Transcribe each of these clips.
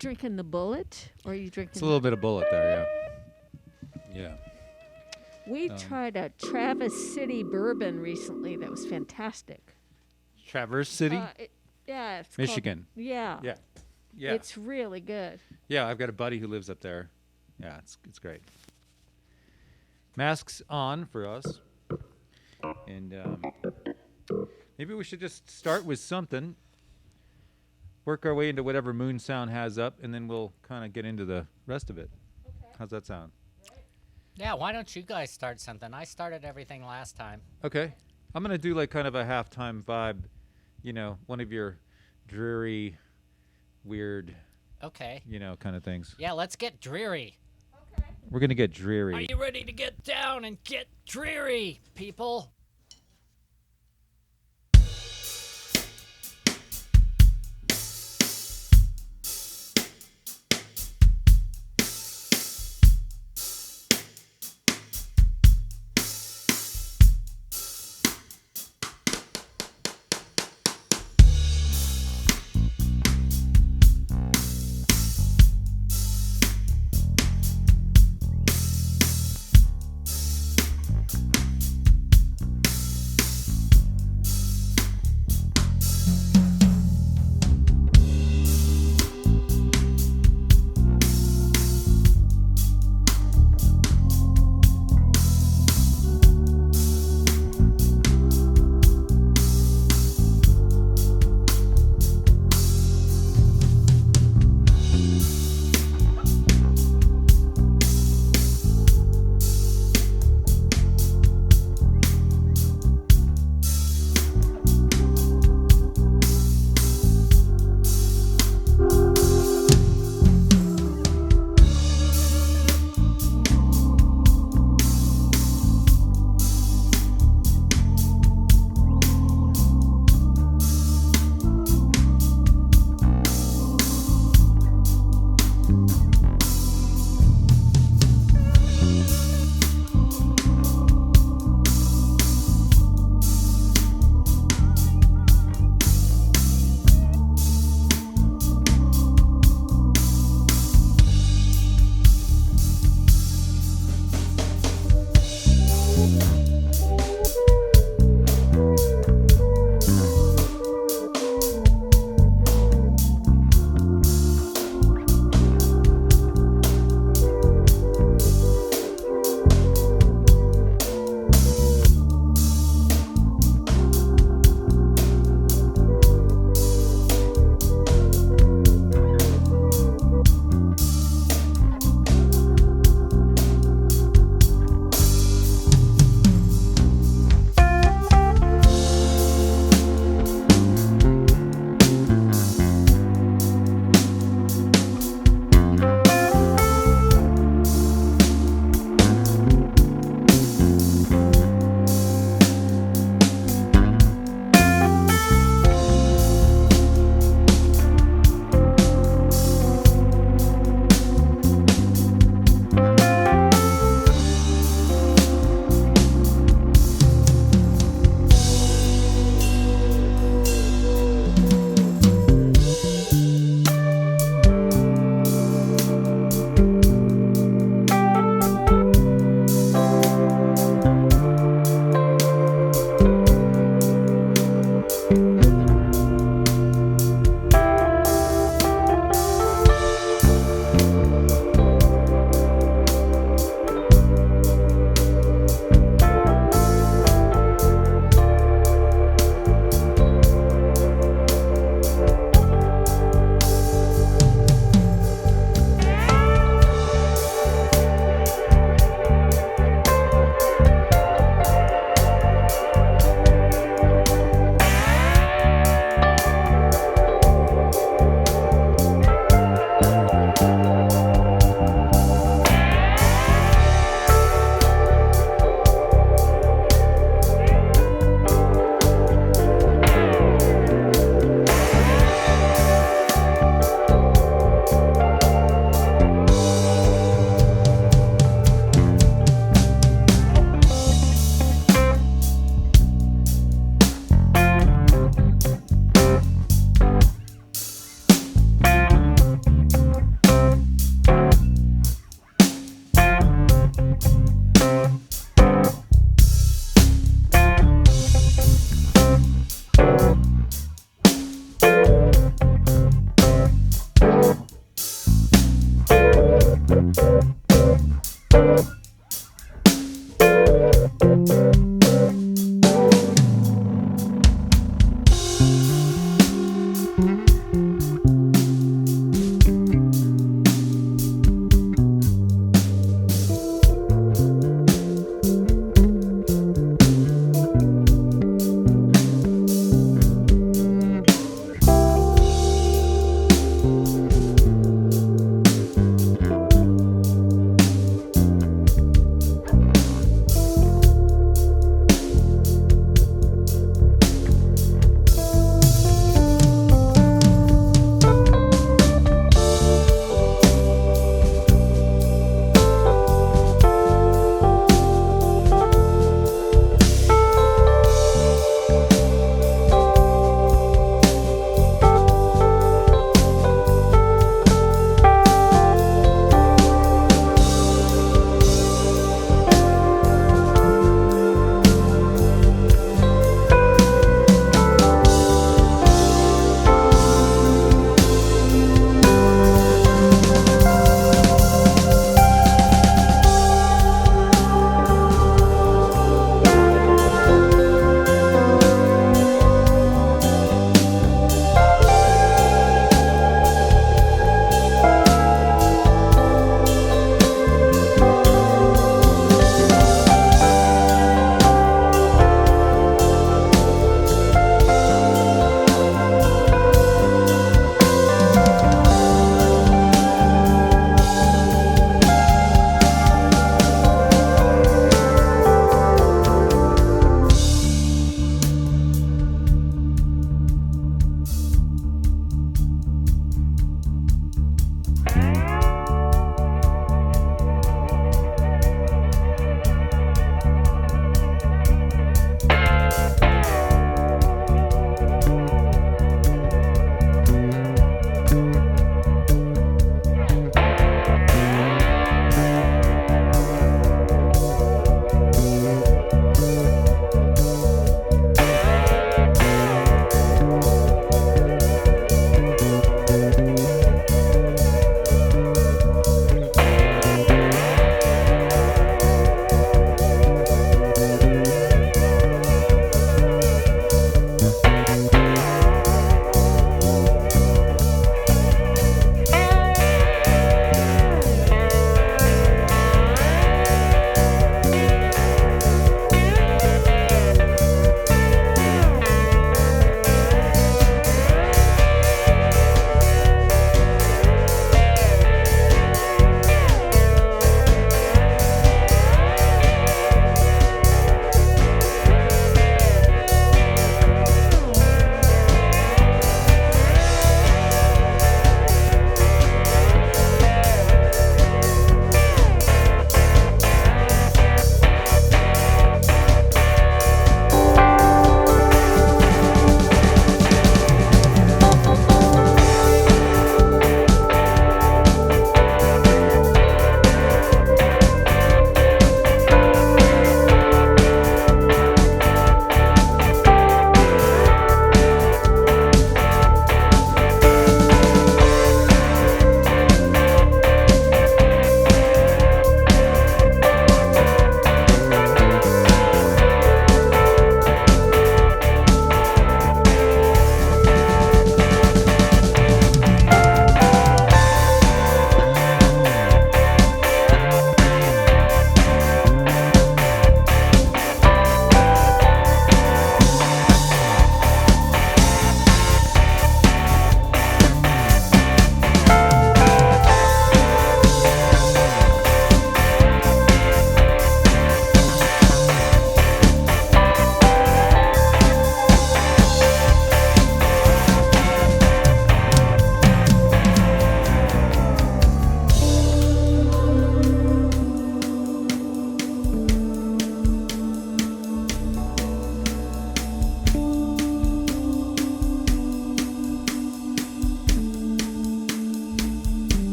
drinking the Bullet, or are you drinking? It's a little bit of Bullet there, yeah. Yeah. We tried a Traverse City bourbon recently that was fantastic. Traverse City, Yeah, it's Michigan. Called, yeah. Yeah. Yeah. It's really good. Yeah, I've got a buddy who lives up there. Yeah, it's great. Masks on for us, and maybe we should just start with something. Work our way into whatever Moon Sound has up, and then we'll kind of get into the rest of it. Okay. How's that sound? Yeah, why don't you guys start something? I started everything last time. Okay. I'm going to do like kind of a halftime vibe, one of your dreary, weird, Okay. Kind of things. Yeah, let's get dreary. Okay. We're going to get dreary. Are you ready to get down and get dreary, people?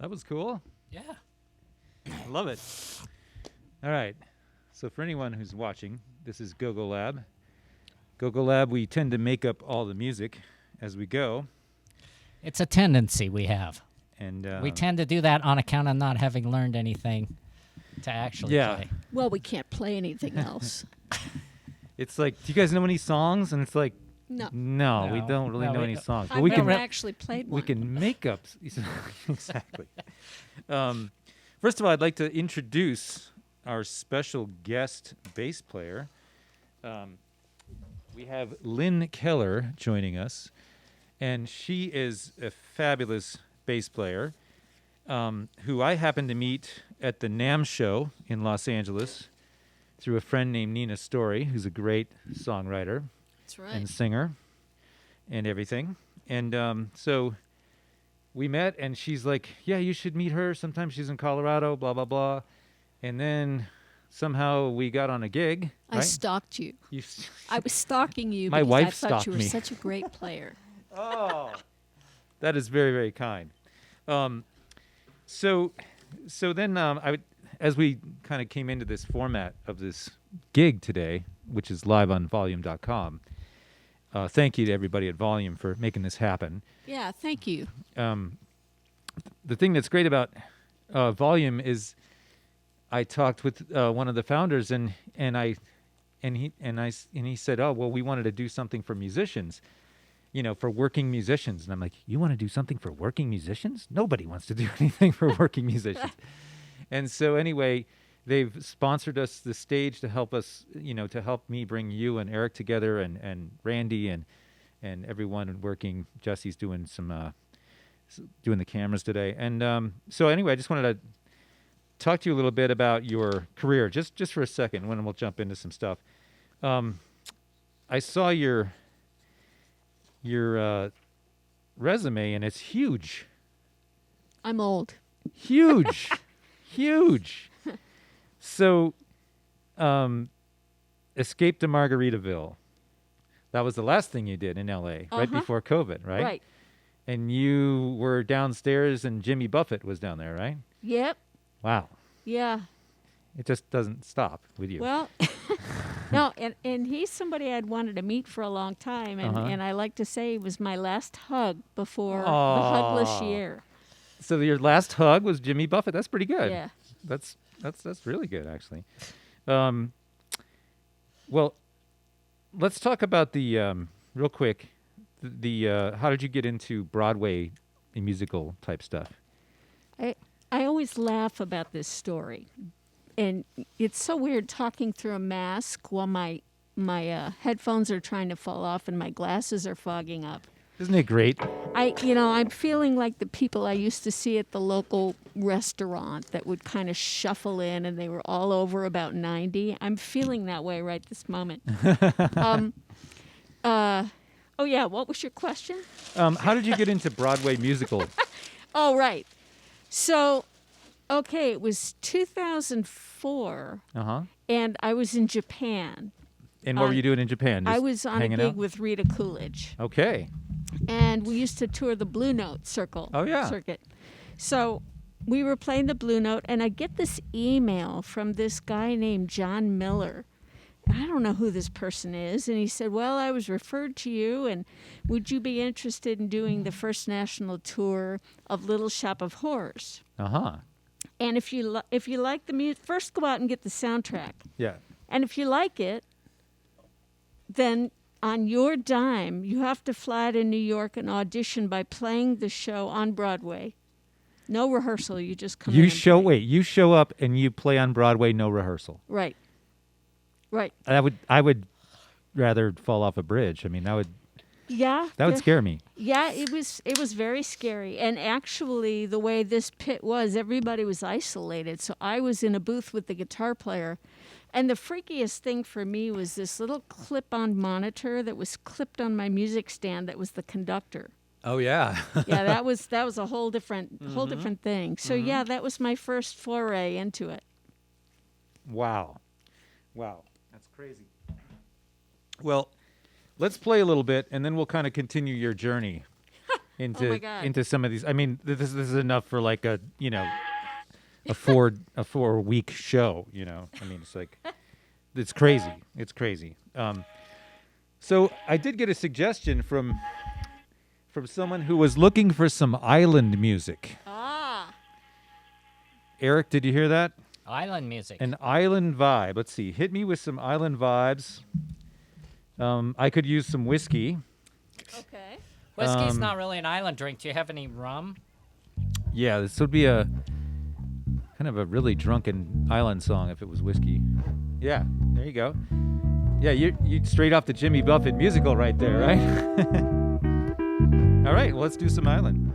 That was cool. Yeah. I love it. All right. So for anyone who's watching, this is gogoLab. gogoLab, we tend to make up all the music as we go. It's a tendency we have. And We tend to do that on account of not having learned anything to actually play. Well, we can't play anything else. It's like, do you guys know any songs? And it's like, No. no, we No. don't really No, know we any don't. songs. But I've we never can actually played one. we can make up exactly. First of all, I'd like to introduce our special guest bass player. We have Lynn Keller joining us, and she is a fabulous bass player who I happened to meet at the NAMM show in Los Angeles through a friend named Nina Story, who's a great songwriter That's right. and singer and everything. And so we met, and she's like, yeah, you should meet her. Sometimes she's in Colorado, blah, blah, blah. And then somehow we got on a gig. I right? stalked you. You I was stalking you My because wife I thought stalked you were me. such a great player. Oh, that is very, very kind. So then I would, as we kind of came into this format of this gig today, which is live on volume.com, thank you to everybody at Volume for making this happen. Yeah, thank you. The thing that's great about Volume is I talked with one of the founders, and he said, oh, well, we wanted to do something for musicians, for working musicians. And I'm like, you want to do something for working musicians? Nobody wants to do anything for working musicians. And so anyway, they've sponsored us the stage to help us, to help me bring you and Eric together, and Randy and everyone working. Jesse's doing some doing the cameras today. And so anyway, I just wanted to talk to you a little bit about your career, just for a second, and then we'll jump into some stuff. I saw your resume, and it's huge. I'm old. Huge. Huge. So, Escape to Margaritaville. That was the last thing you did in L.A., right before COVID, right? Right. And you were downstairs, and Jimmy Buffett was down there, right? Yep. Wow. Yeah. It just doesn't stop with you. Well, no, and he's somebody I'd wanted to meet for a long time, and I like to say it was my last hug before the hugless year. So your last hug was Jimmy Buffett. That's pretty good. Yeah. That's really good, actually. Well, let's talk about the real quick. The how did you get into Broadway and musical type stuff? I always laugh about this story, and it's so weird talking through a mask while my headphones are trying to fall off and my glasses are fogging up. Isn't it great? I'm feeling like the people I used to see at the local restaurant that would kind of shuffle in, and they were all over about 90. I'm feeling that way right this moment. Oh yeah, what was your question? How did you get into Broadway musical? Oh right. So, okay, it was 2004, and I was in Japan. And what were you doing in Japan? I Just was on a hanging gig out? with Rita Coolidge. Okay. And we used to tour the Blue Note circuit. So we were playing the Blue Note, and I get this email from this guy named John Miller. I don't know who this person is. And he said, well, I was referred to you, and would you be interested in doing the first national tour of Little Shop of Horrors? And if you like the music, first go out and get the soundtrack. Yeah. And if you like it, then on your dime, you have to fly to New York and audition by playing the show on Broadway. No rehearsal, you just come in and play. You show up and you play on Broadway, no rehearsal. Right. I would rather fall off a bridge. I mean, that would scare me. Yeah, it was very scary. And actually, the way this pit was, everybody was isolated. So I was in a booth with the guitar player. And the freakiest thing for me was this little clip-on monitor that was clipped on my music stand that was the conductor. Oh, yeah. Yeah, that was a whole different thing. So yeah, that was my first foray into it. Wow. That's crazy. Well, let's play a little bit, and then we'll kind of continue your journey. into some of these. I mean, this is enough for like a a 4-week show. I mean, it's like it's crazy. It's crazy. So I did get a suggestion from someone who was looking for some island music. Ah. Eric, did you hear that? Island music. An island vibe. Let's see. Hit me with some island vibes. I could use some whiskey. Okay. Whiskey's not really an island drink. Do you have any rum? Yeah, this would be a kind of a really drunken island song if it was whiskey. Yeah, there you go. Yeah, you straight off the Jimmy Buffett musical right there, right? All right, well, let's do some island.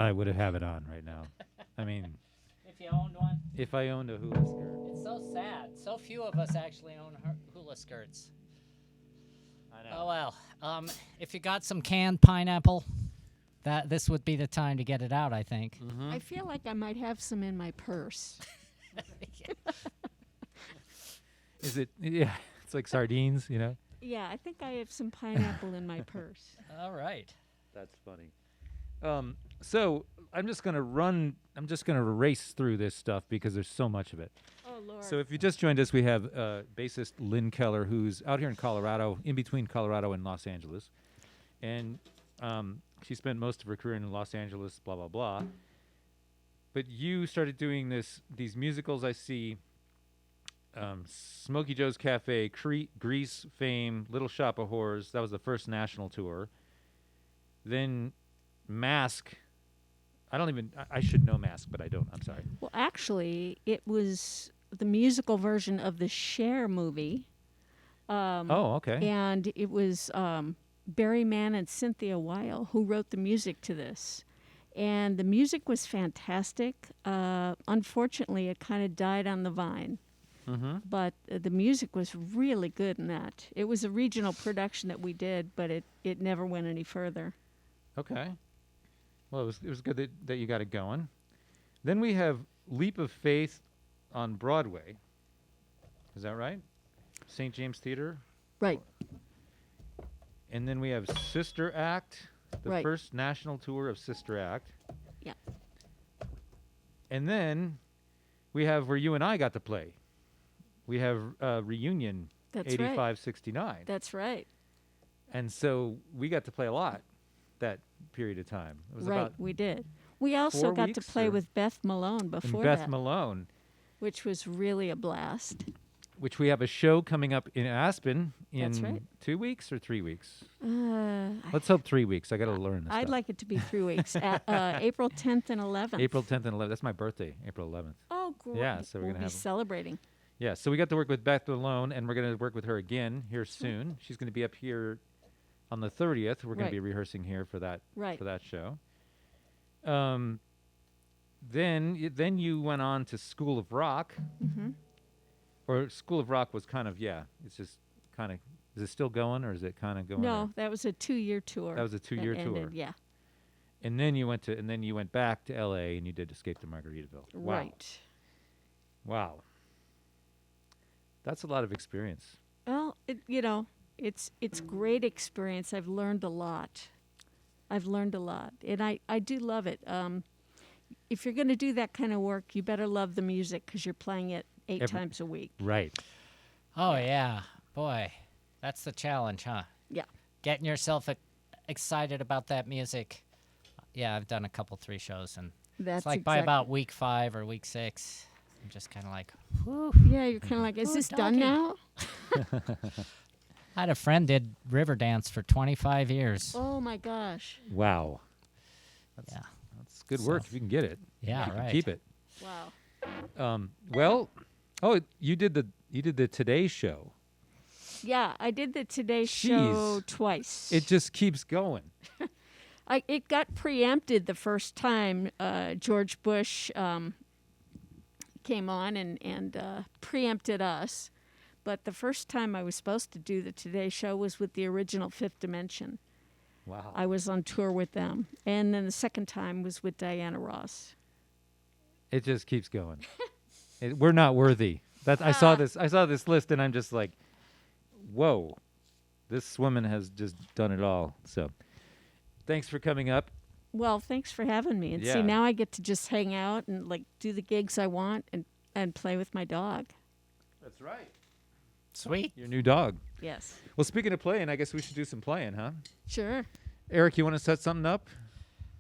I would have it on right now. I mean, If you owned one. if I owned a hula skirt. It's so sad. So few of us actually own hula skirts. I know. Oh well. If you got some canned pineapple, this would be the time to get it out, I think. Mm-hmm. I feel like I might have some in my purse. Is it? Yeah, it's like sardines, you know. Yeah, I think I have some pineapple in my purse. All right. That's funny. So I'm just gonna race through this stuff because there's so much of it. Oh, Lord. So if you just joined us, we have bassist Lynn Keller, who's out here in Colorado, in between Colorado and Los Angeles, and she spent most of her career in Los Angeles. Blah blah blah. But you started doing these musicals. I see. Smokey Joe's Cafe, Grease, Fame, Little Shop of Horrors. That was the first national tour. Then Mask. I should know Mask, but I don't. I'm sorry. Well, actually, it was the musical version of the Cher movie. Oh, okay. And it was Barry Mann and Cynthia Weil who wrote the music to this. And the music was fantastic. Unfortunately, it kind of died on the vine. Mm-hmm. But the music was really good in that. It was a regional production that we did, but it never went any further. Okay. Well, it was good that you got it going. Then we have Leap of Faith on Broadway. Is that right? St. James Theater? Right. And then we have Sister Act, the Right. first national tour of Sister Act. Yeah. And then we have where you and I got to play. We have Reunion That's right. 85-69. That's right. And so we got to play a lot that period of time. It was Right, about we did. We also 4 got to weeks play or- with Beth Malone before Beth that, Malone, which was really a blast. which we have a show coming up in Aspen That's in right. 2 weeks or 3 weeks. Uh, Let's hope 3 weeks. I got to learn this I'd stuff. like it to be 3 weeks. April 10th and 11th. April 10th and 11th. That's my birthday, April 11th. Oh, great. Yeah, so we're we'll gonna be have- celebrating. Yeah, so we got to work with Beth Malone, and we're going to work with her again here soon. She's going to be up here on the 30th. We're going Right. to be rehearsing here for that Right. show. Then you went on to School of Rock, Mm-hmm. or School of Rock was kind of it's just kind of. Is it still going, or is it kind of going? No, that was a 2-year tour. That was a 2-year tour. ended, yeah. And then you went back to L.A. and you did Escape to Margaritaville. Wow. Right. Wow. That's a lot of experience. Well, it's great experience. I've learned a lot. And I do love it. If you're going to do that kind of work, you better love the music because you're playing it 8 times a week. Right. Oh yeah, boy, that's the challenge, huh? Yeah. Getting yourself excited about that music. Yeah, I've done a couple 3 shows, and That's it's like by about week 5 or week 6, I'm just kind of like, whew. Yeah, you're kind of like, is Ooh, this done doggy. now? I had a friend did river dance for 25 years. Oh my gosh. Wow. Yeah. That's good work if you can get it. Yeah, You can right. keep it. Wow. You did the Today Show. Yeah, I did the Today Show Jeez. twice. It just keeps going. It got preempted the first time George Bush came on and preempted us. But the first time I was supposed to do the Today Show was with the original Fifth Dimension. Wow. I was on tour with them. And then the second time was with Diana Ross. It just keeps going. We're not worthy. I saw this list and I'm just like, whoa, this woman has just done it all. So thanks for coming up. Well, thanks for having me. And Yeah. see, now I get to just hang out and do the gigs I want and play with my dog. That's right. Sweet. Your new dog. Yes. Well, speaking of playing, I guess we should do some playing, huh? Sure. Eric, you want to set something up?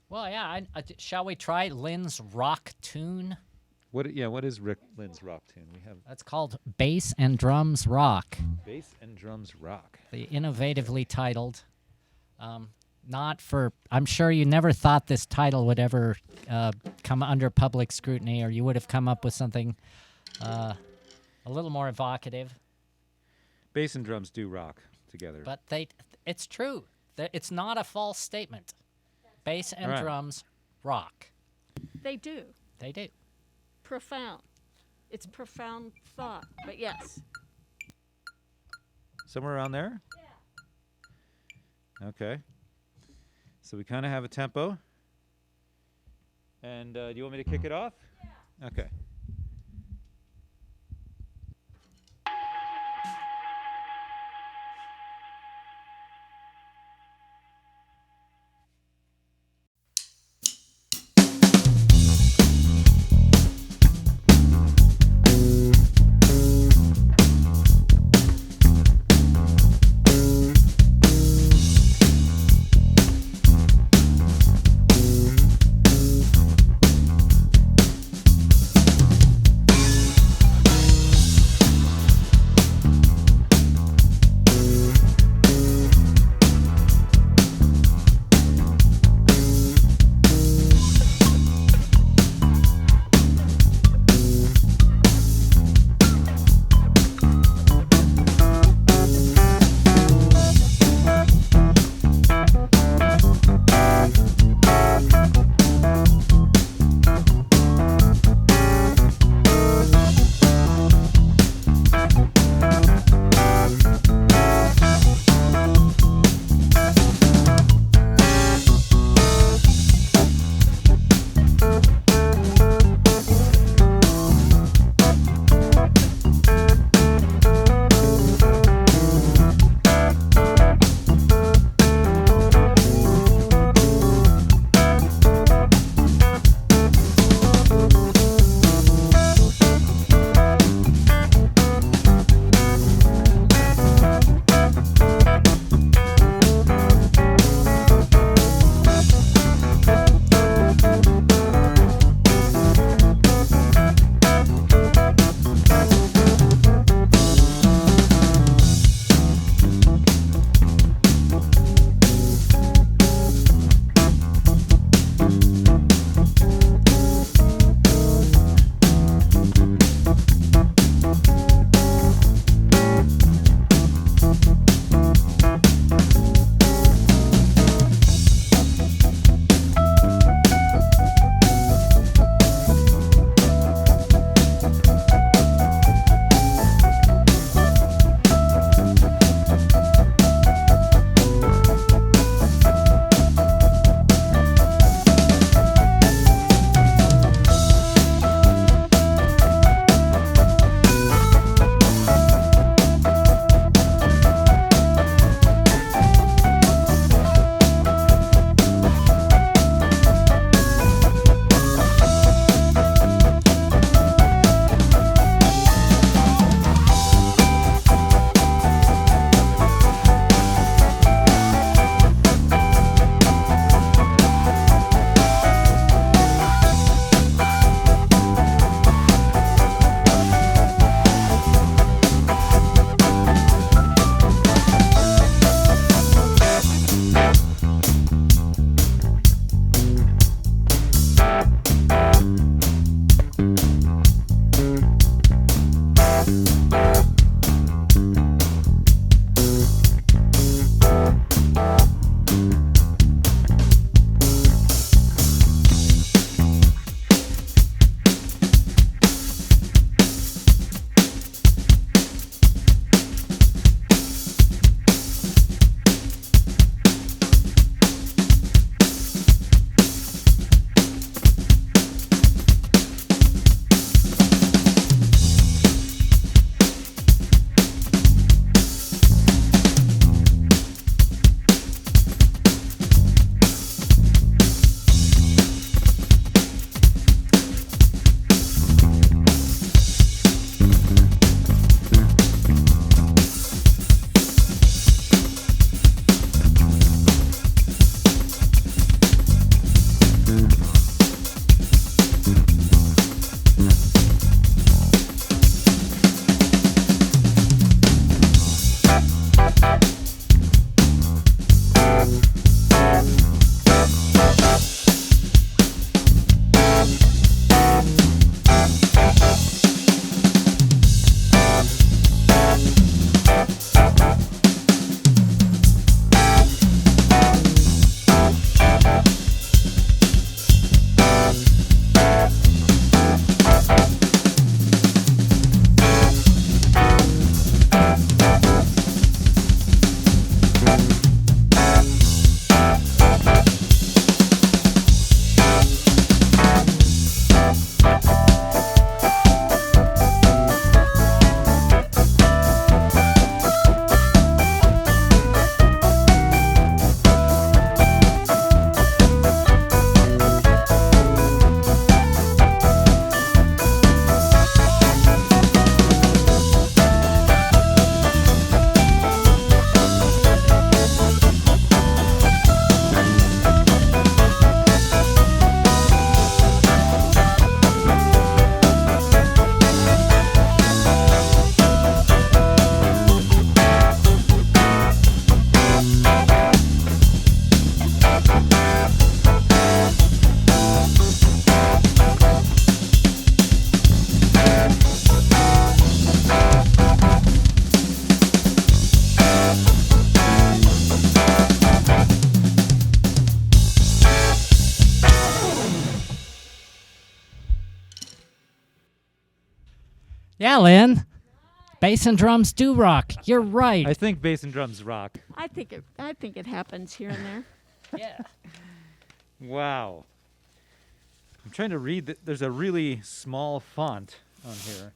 Well, yeah. Shall we try Lynn's rock tune? What is Lynn's rock tune? We have That's called Bass and Drums Rock. bass and drums rock. The innovatively titled. I'm sure you never thought this title would ever come under public scrutiny, or you would have come up with something a little more evocative. Bass and drums do rock together. But it's true. It's not a false statement. Bass and Right. drums rock. They do. They do. Profound. It's profound thought, but yes. Somewhere around there? Yeah. Okay. So we kind of have a tempo. And do you want me to kick it off? Yeah. Okay. Yeah, Lynn. Bass and drums do rock. You're right. I think bass and drums rock. I think it happens here and there. Yeah. Wow. I'm trying to read. There's a really small font on here.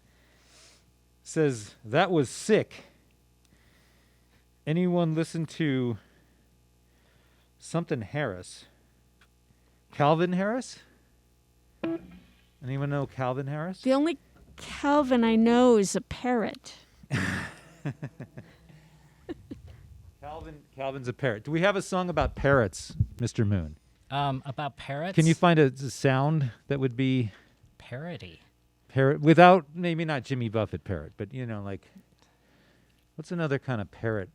It says, "That was sick. Anyone listen to something Harris? Calvin Harris? Anyone know Calvin Harris?" The only Calvin I know is a parrot. Calvin's a parrot. Do we have a song about parrots, Mr. Moon? About parrots? Can you find a sound that would be parody? Parrot without, maybe not Jimmy Buffett parrot, but like, what's another kind of parrot?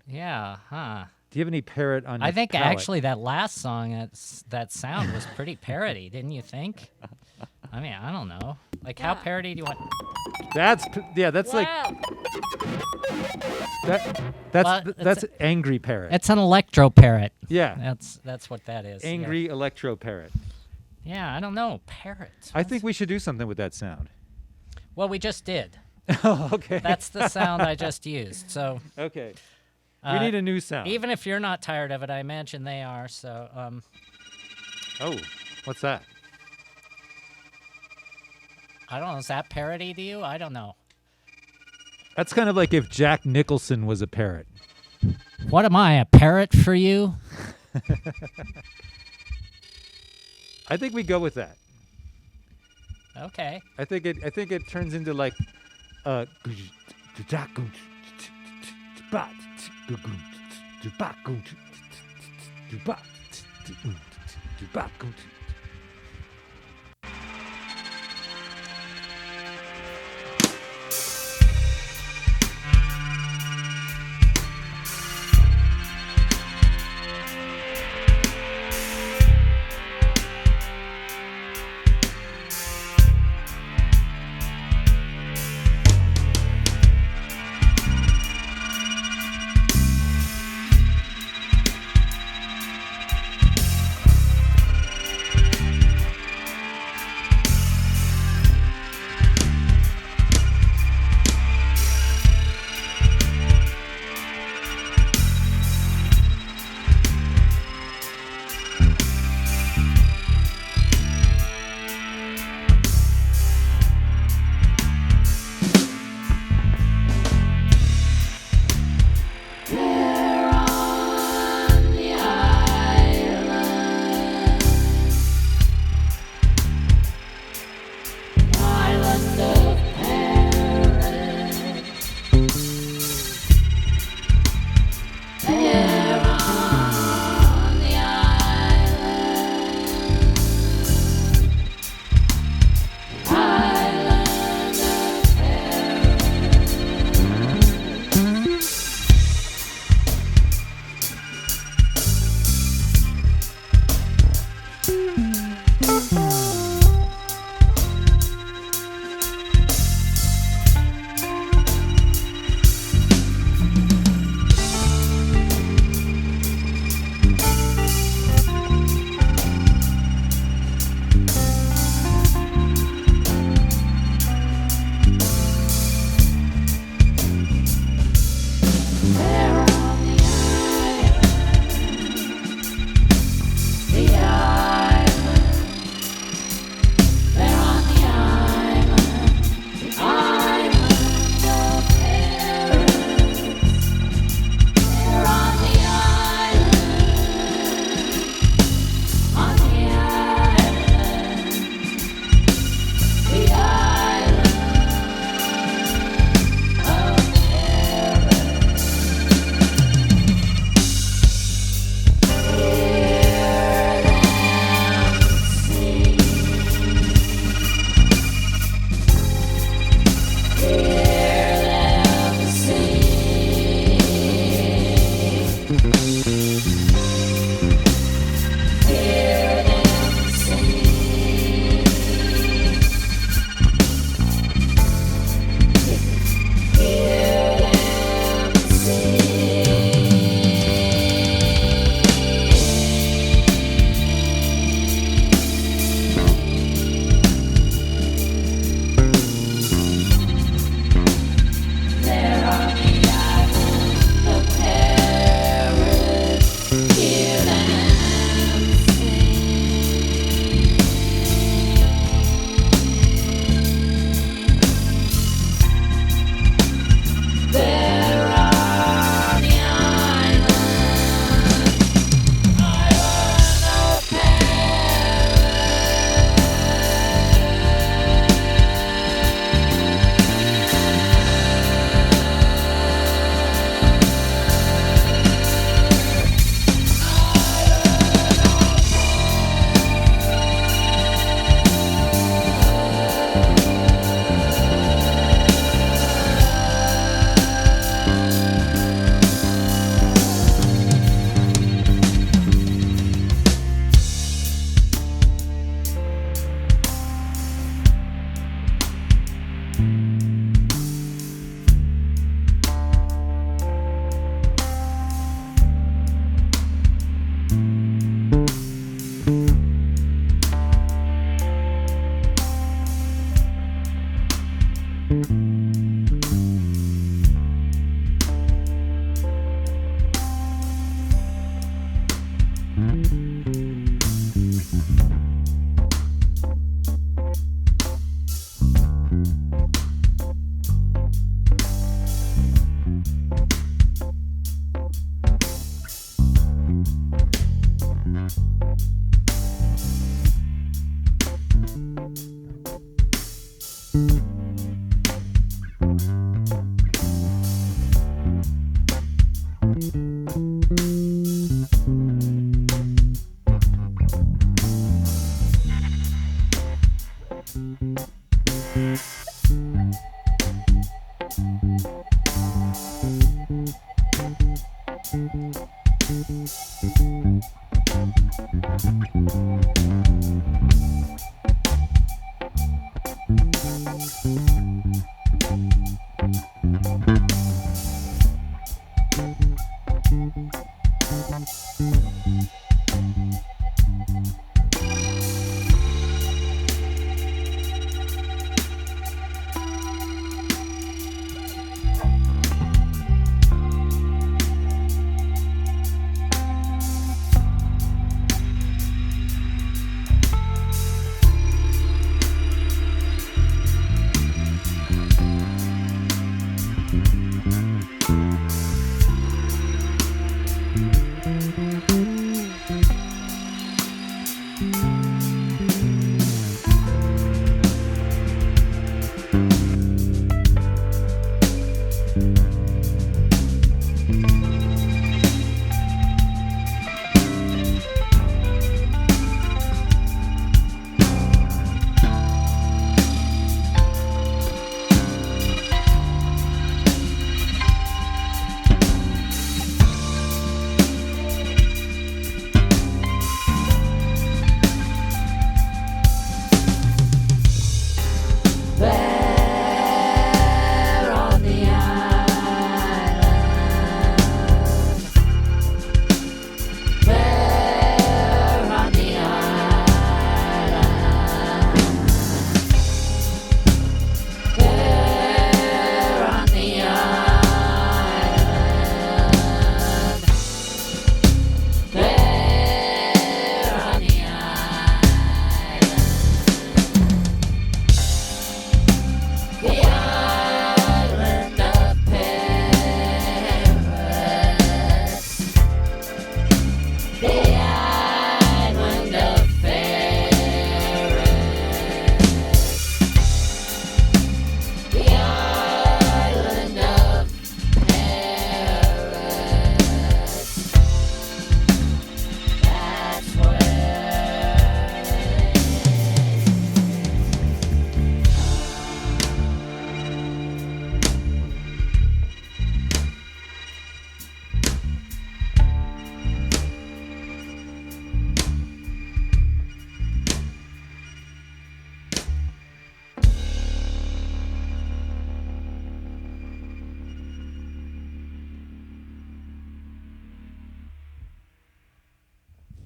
Yeah, huh? Do you have any parrot on your I think palette? actually that last song, that sound was pretty parody, didn't you think? I mean, I don't know. Like, how parody do you want? That's like that's angry parrot. It's an electro parrot. Yeah, that's what that is. Angry electro parrot. Yeah, I don't know. Parrots. I think we should do something with that sound. Well, we just did. Oh, okay. That's the sound I just used. So. Okay. We need a new sound. Even if you're not tired of it, I imagine they are. So. Oh, what's that? I don't know. Is that parody to you? I don't know. That's kind of like if Jack Nicholson was a parrot. What am I, a parrot for you? I think we go with that. Okay. I think it turns into like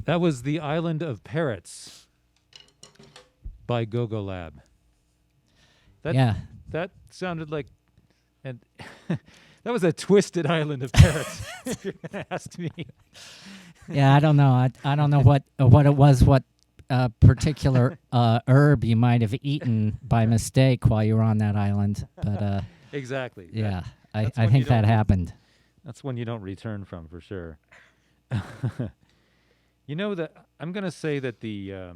That was The Island of Parrots by gogoLab. That sounded like, and that was a twisted island of parrots, if you're going to ask me. Yeah, I don't know. I don't know what it was, what particular herb you might have eaten by mistake while you were on that island. But exactly. Yeah, I think that happened. That's one you don't return from, for sure. You know that I'm going to say that the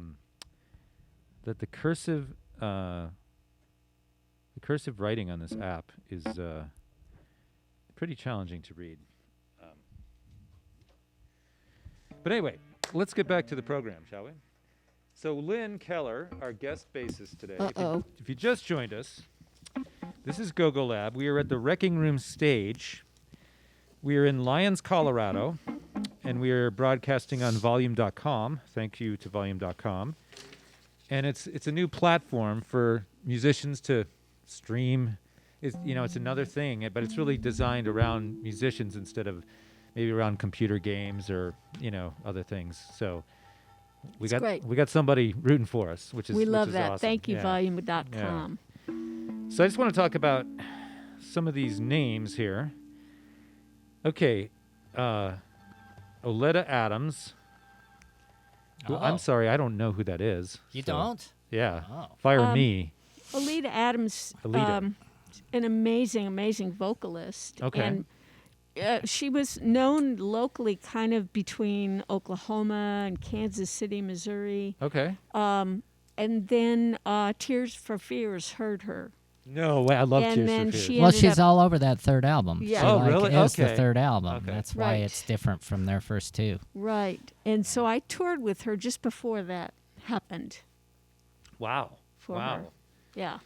cursive writing on this app is pretty challenging to read. But anyway, let's get back to the program, shall we? So Lynn Keller, our guest bassist today. If you just joined us, this is gogoLab. We are at the Wrecking Room stage. We are in Lyons, Colorado, and we are broadcasting on volume.com. Thank you to volume.com. And it's a new platform for musicians to stream. It's another thing, but it's really designed around musicians instead of maybe around computer games or other things. So we got somebody rooting for us, which is we love that. Awesome. Thank you, volume.com. Yeah. So I just want to talk about some of these names here. Okay, Oleta Adams. I'm sorry, I don't know who that is. You don't? Yeah. Oh. Fire me. Oleta Adams, an amazing vocalist. Okay. And she was known locally kind of between Oklahoma and Kansas City, Missouri. Okay. And then Tears for Fears heard her. No way, I love Tears for Fears. Well, she's all over that third album. Yeah. She really? is the Okay. third album. Okay. That's why it's different from their first two. Right. And so I toured with her just before that happened. Wow. For her. Yeah.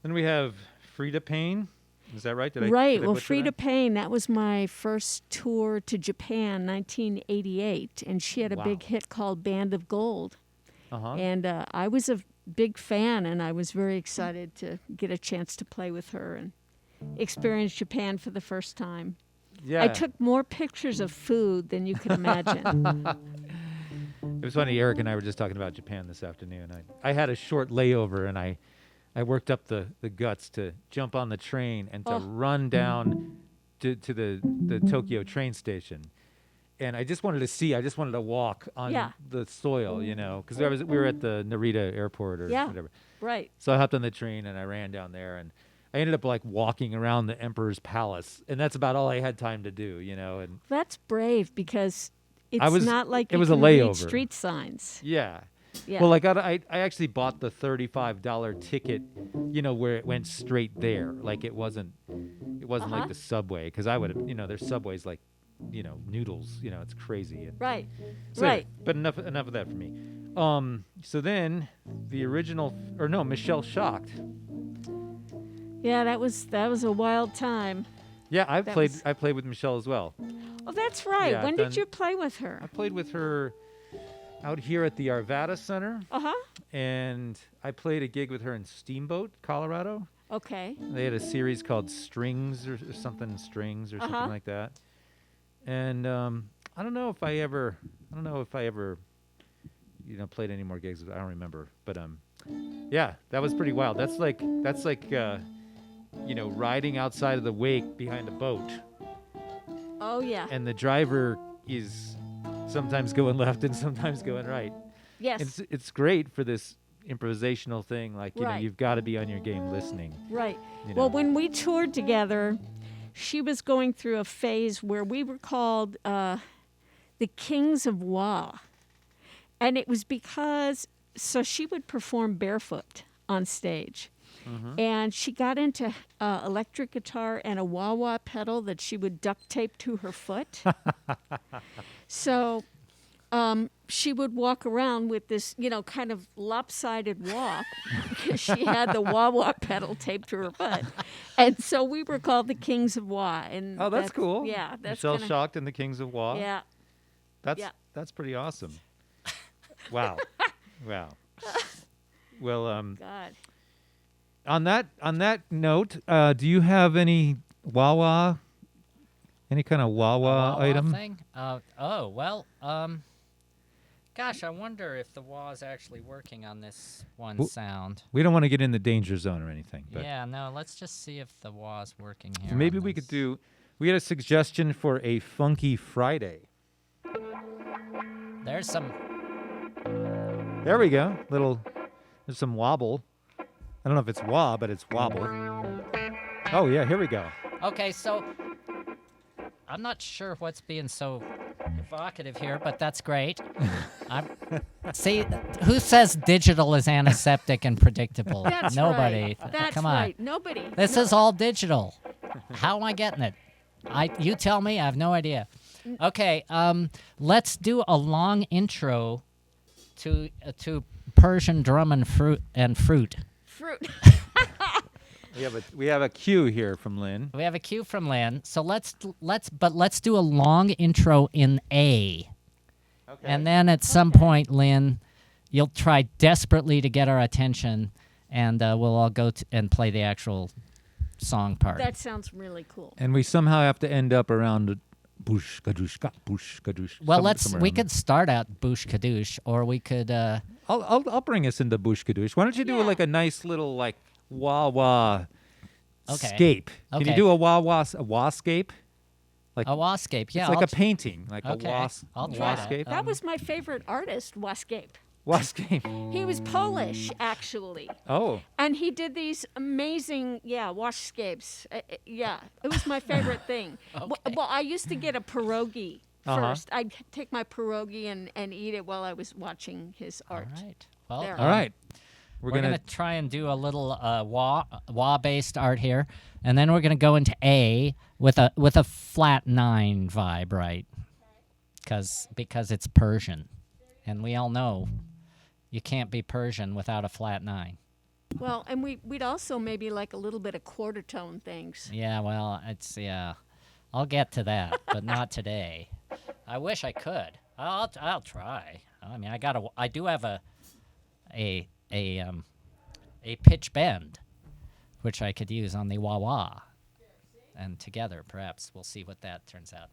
Then we have Frida Payne. Is that right? Did I Well, butcher Frida that? Payne, that was my first tour to Japan, 1988. And she had a big hit called Band of Gold. Uh-huh. And I was a big fan, and I was very excited to get a chance to play with her and experience Japan for the first time. Yeah. I took more pictures of food than you could imagine. It was funny, Eric and I were just talking about Japan this afternoon. I had a short layover, and I worked up the guts to jump on the train and to run down to the Tokyo train station. And I just wanted to walk on the soil, because we were at the Narita airport or whatever. Right. So I hopped on the train and I ran down there, and I ended up walking around the Emperor's Palace, and that's about all I had time to do, And That's brave because it's not like it was you a can read layover. Street signs. Yeah. Yeah. Well, I actually bought the $35 ticket, where it went straight there. Like it wasn't like the subway, because I would have, there's subways like, noodles, it's crazy. Right. So, right. But enough of that for me. So then the original, Michelle Shocked. Yeah, that was a wild time. Yeah, I played with Michelle as well. Oh, that's right. Yeah, when did you play with her? I played with her out here at the Arvada Center. Uh-huh. And I played a gig with her in Steamboat, Colorado. Okay. They had a series called Strings or something like that. And I don't know if I ever played any more gigs. I don't remember. But yeah, that was pretty wild. That's like riding outside of the wake behind a boat. Oh yeah. And the driver is sometimes going left and sometimes going right. Yes. It's great for this improvisational thing. Like, you've got to be on your game listening. Right. Well, when we toured together, she was going through a phase where we were called the Kings of Wah. And it was so she would perform barefoot on stage. Mm-hmm. And she got into electric guitar and a wah-wah pedal that she would duct tape to her foot. So she would walk around with this, kind of lopsided walk because she had the wah-wah pedal taped to her foot. And so we were called the Kings of Wah. And that's cool. Yeah. That's Michelle Shocked and the Kings of Wah. Yeah. That's pretty awesome. Wow. Wow. Well, God. On that note, do you have any wah-wah? Any kind of wah-wah item? Thing? Gosh, I wonder if the wah is actually working on this one sound. We don't want to get in the danger zone or anything. But yeah, no, let's just see if the wah is working here. Maybe we could do, we had a suggestion for a Funky Friday. There's some. There we go. There's some wobble. I don't know if it's wah, but it's wobble. Oh, yeah, here we go. Okay, so I'm not sure what's being so evocative here, but that's great. See, who says digital is antiseptic and predictable? That's Nobody. Right. That's Come on. right. Nobody. This is all digital. How am I getting it? You tell me. I have no idea. Okay, let's do a long intro to Persian drum and fruit. Fruit. We have a cue here from Lynn. We have a cue from Lynn. So let's do a long intro in A. Okay. And then at some point, Lynn, you'll try desperately to get our attention and we'll all go and play the actual song part. That sounds really cool. And we somehow have to end up around Bush Kadushka, Bush Kadush. Well, we could start out Bush Kadoosh, or we could. I'll bring us into Bush Kadush. Why don't you do like a nice little like wah-wah scape? Can you do a wah-scape? Like a wascape, yeah. It's like a painting, like a I'll try wascape. That was my favorite artist, Wascape. Wascape. He was Polish, actually. Oh. And he did these amazing, washscapes. Yeah, it was my favorite thing. Okay. Well, I used to get a pierogi first. I'd take my pierogi and eat it while I was watching his art. All right. Well, There. All right. We're gonna try and do a little wah-based art here, and then we're gonna go into A with a flat 9 vibe, right? Because it's Persian, and we all know you can't be Persian without a flat 9. Well, and we'd also maybe like a little bit of quarter tone things. Yeah, well, I'll get to that, but not today. I wish I could. I'll try. I mean, I do have a pitch bend, which I could use on the wah-wah. And together, perhaps, we'll see what that turns out.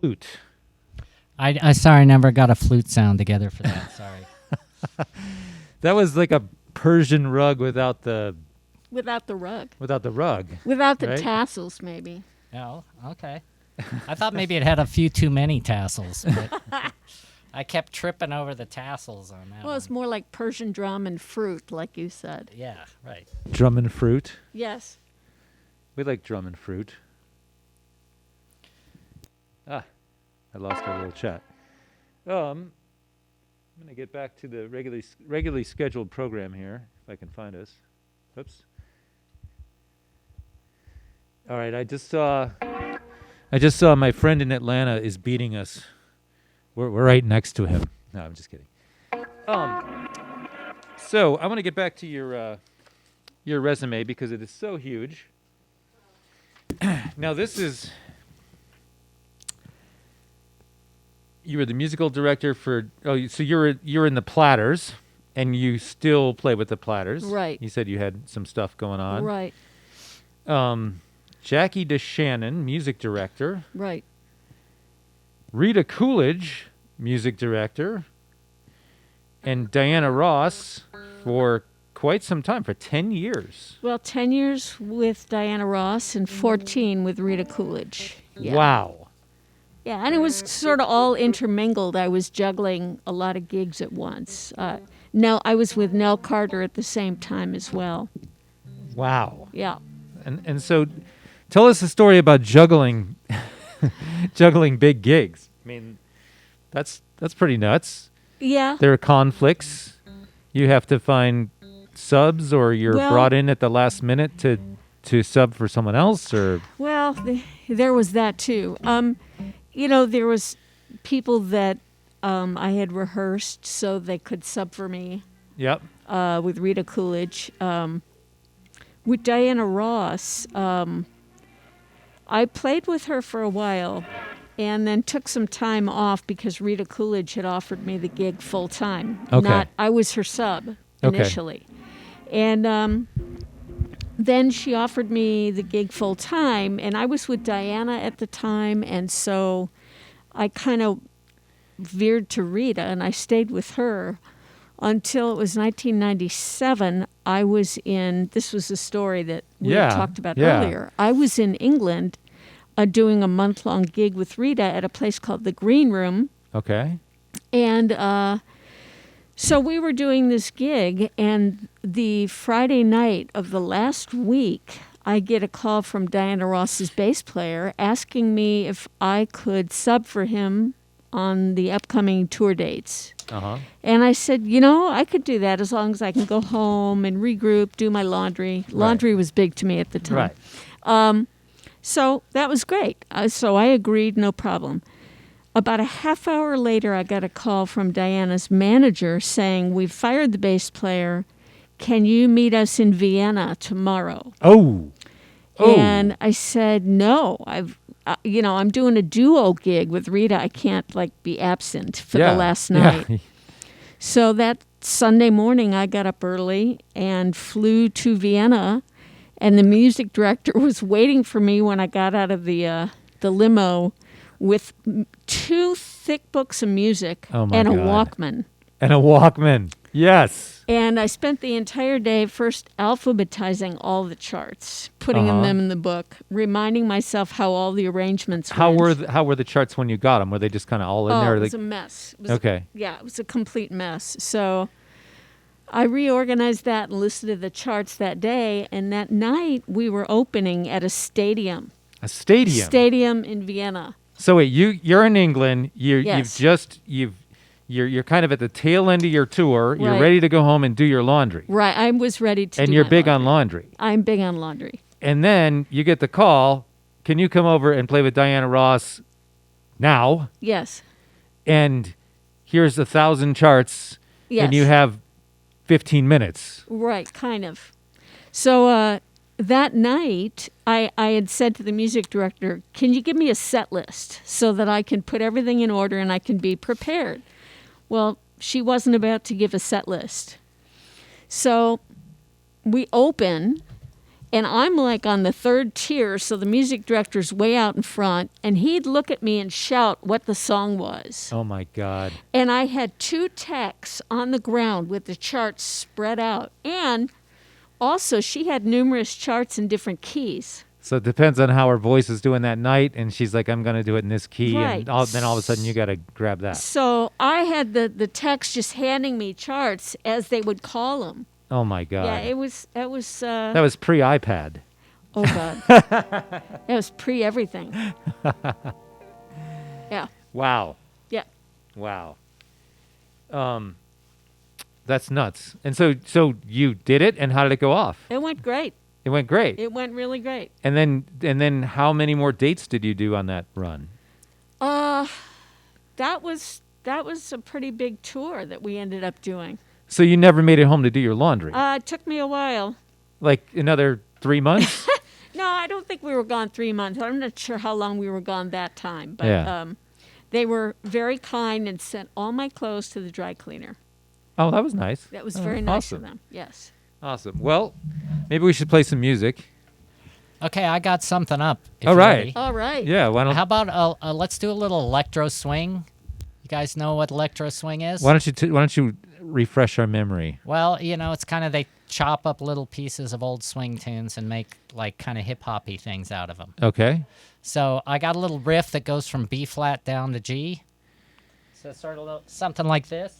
Flute. I sorry, never got a flute sound together for that. Sorry. That was like a Persian rug without the rug. Without the rug. Without the right? tassels, maybe. Oh, okay. I thought maybe it had a few too many tassels. But I kept tripping over the tassels on that. Well, it's more like Persian drum and fruit, like you said. Yeah, right. Drum and fruit. Yes. We like drum and fruit. Ah, I lost our little chat. I'm going to get back to the regularly scheduled program here, if I can find us. Oops. All right, I just saw my friend in Atlanta is beating us. We're right next to him. No, I'm just kidding. So I want to get back to your resume because it is so huge. Now this is. You were the musical director for. Oh, so you're in the Platters, and you still play with the Platters. Right. You said you had some stuff going on. Right. Jackie DeShannon, music director. Right. Rita Coolidge, music director. And Diana Ross for quite some time, for 10 years. Well, 10 years with Diana Ross and 14 with Rita Coolidge. Yeah. Wow. Yeah, and it was sort of all intermingled. I was juggling a lot of gigs at once. I was with Nell Carter at the same time as well. Wow. Yeah. And so tell us a story about juggling juggling big gigs. I mean, that's pretty nuts. Yeah. There are conflicts. You have to find subs, or you're brought in at the last minute to sub for someone else, or well, there was that too. There was people that I had rehearsed so they could sub for me. Yep. With Rita Coolidge. With Diana Ross, I played with her for a while and then took some time off because Rita Coolidge had offered me the gig full time. Okay. I was her sub initially. And then she offered me the gig full time, and I was with Diana at the time, and so I kind of veered to Rita, and I stayed with her until it was 1997. I was this was a story that we had talked about earlier. I was in England doing a month-long gig with Rita at a place called the Green Room. Okay. And so we were doing this gig, and the Friday night of the last week, I get a call from Diana Ross's bass player asking me if I could sub for him on the upcoming tour dates. Uh-huh. And I said, I could do that as long as I can go home and regroup, do my laundry. Laundry was big to me at the time. Right. So that was great. So I agreed, no problem. About a half hour later, I got a call from Diana's manager saying, we've fired the bass player. Can you meet us in Vienna tomorrow? Oh. And I said, no, I'm doing a duo gig with Rita. I can't be absent for the last night. Yeah. So that Sunday morning, I got up early and flew to Vienna, and the music director was waiting for me when I got out of the limo with 2 thick books of music and a Walkman. And a Walkman, yes. And I spent the entire day first alphabetizing all the charts, putting them in the book, reminding myself how all the arrangements went. How were the charts when you got them? Were they just kind of all in there? It was a mess. It was it was a complete mess. So I reorganized that and listened to the charts that day. And that night we were opening at a stadium. A stadium? Stadium in Vienna. So wait, you're in England. Yes. You're kind of at the tail end of your tour. You're ready to go home and do your laundry. Right. I was ready to do And you're big on laundry. I'm big on laundry. And then you get the call, can you come over and play with Diana Ross now? Yes. And here's 1,000 charts. Yes. And you have 15 minutes. Right, kind of. So that night, I had said to the music director, can you give me a set list so that I can put everything in order and I can be prepared? Well, she wasn't about to give a set list. So we open, and I'm on the 3rd tier, so the music director's way out in front, and he'd look at me and shout what the song was. Oh, my God. And I had 2 techs on the ground with the charts spread out. And also, she had numerous charts in different keys. So it depends on how her voice is doing that night, and she's like, I'm going to do it in this key, right. And then all of a sudden you got to grab that. So I had the techs just handing me charts as they would call them. Oh, my God. Yeah, that was that was pre-iPad. Oh, God. That was pre-everything. Yeah. Wow. Yeah. Wow. That's nuts. And so you did it, and how did it go off? It went great. It went great. It went really great. And then how many more dates did you do on that run? That was a pretty big tour that we ended up doing. So you never made it home to do your laundry? It took me a while. Like another 3 months? No, I don't think we were gone 3 months. I'm not sure how long we were gone that time. But they were very kind and sent all my clothes to the dry cleaner. Oh, that was nice. That was very nice awesome. of them. Yes. Awesome. Well, maybe we should play some music. Okay, I got something up. All right. All right. Yeah. Why don't? How about let's do a little Electro Swing? You guys know what Electro Swing is? Why don't you refresh our memory? Well, it's kind of they chop up little pieces of old swing tunes and make kind of hip hoppy things out of them. Okay. So I got a little riff that goes from B flat down to G. So sort of something like this.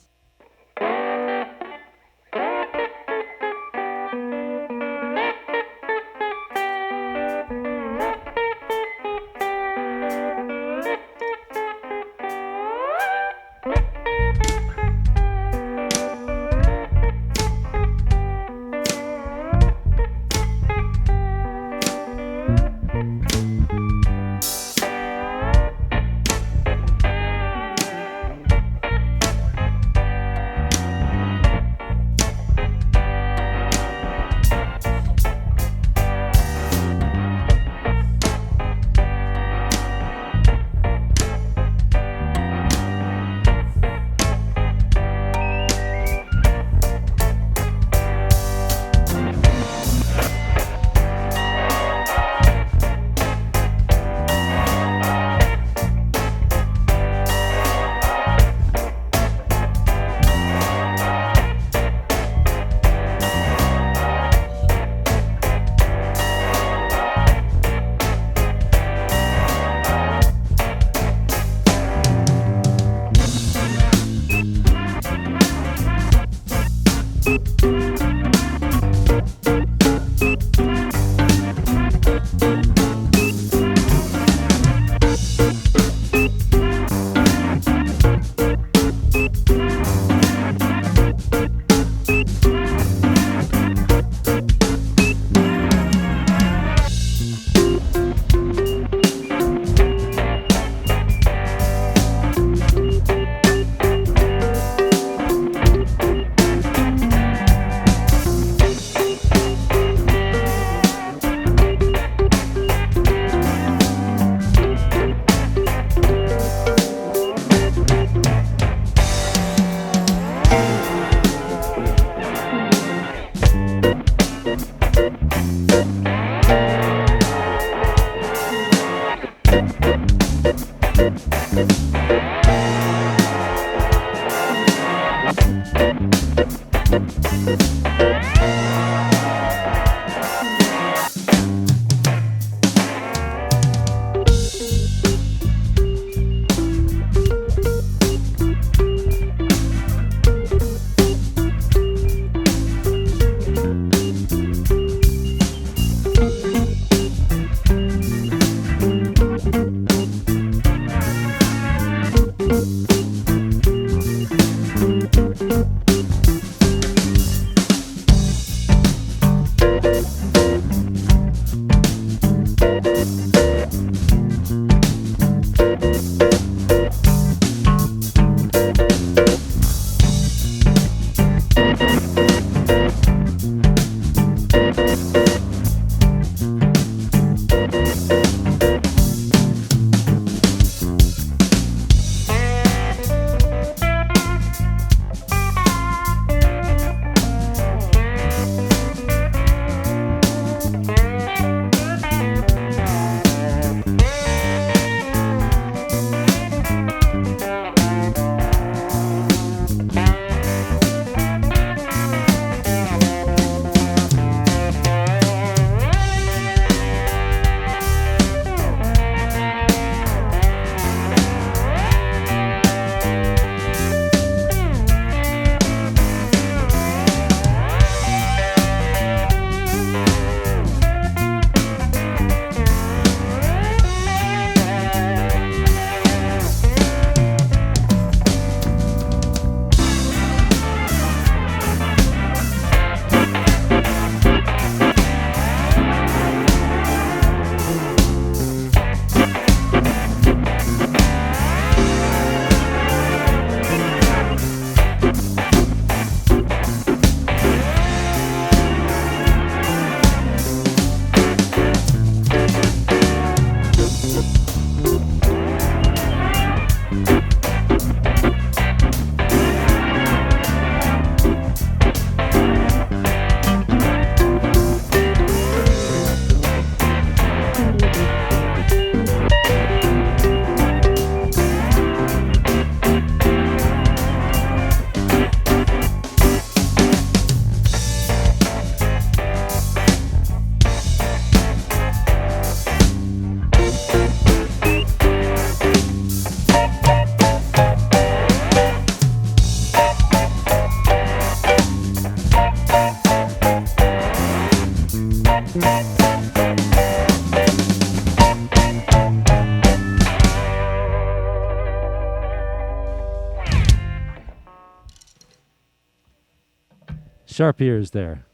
Sharp ears there.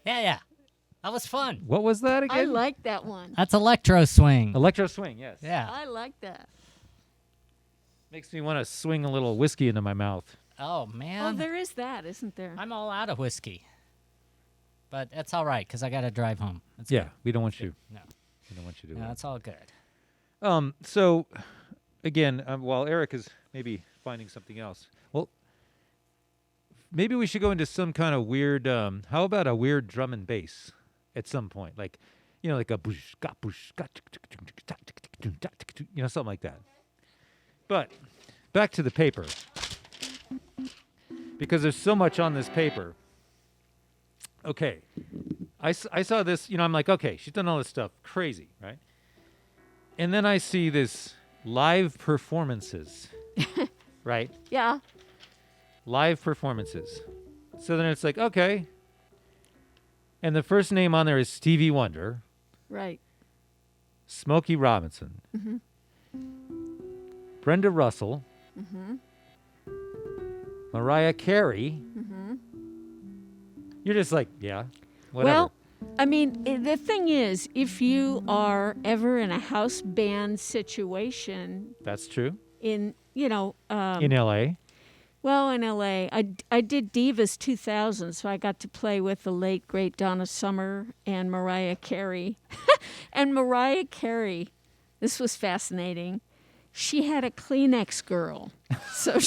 Yeah. That was fun. What was that again? I like that one. That's Electro Swing. Electro Swing, yes. Yeah. I like that. Makes me want to swing a little whiskey into my mouth. Oh, man. Oh, there is that, isn't there? I'm all out of whiskey. But that's all right, because I got to drive home. That's Yeah, good. we don't want you. No. We don't want you to do No, that. it's all good. So, again, while Eric is maybe finding something else, well, maybe we should go into some kind of weird, how about a weird drum and bass at some point? Like, you know, like a you know, something like that. But back to the paper. Because there's so much on this paper. Okay. I saw this, you know, I'm like, okay, she's done all this stuff. Crazy, right? And then I see this live performances, right? Yeah. Live performances. So then it's like, okay. And the first name on there is Stevie Wonder, Right. Smokey Robinson, Brenda Russell, Mariah Carey. You're just like, yeah, whatever. Well, I mean, the thing is, if you are ever in a house band situation That's true. in, you know, In L.A. well, in LA, I did Divas 2000, so I got to play with the late, great Donna Summer and Mariah Carey. And Mariah Carey, this was fascinating. She had a Kleenex girl. So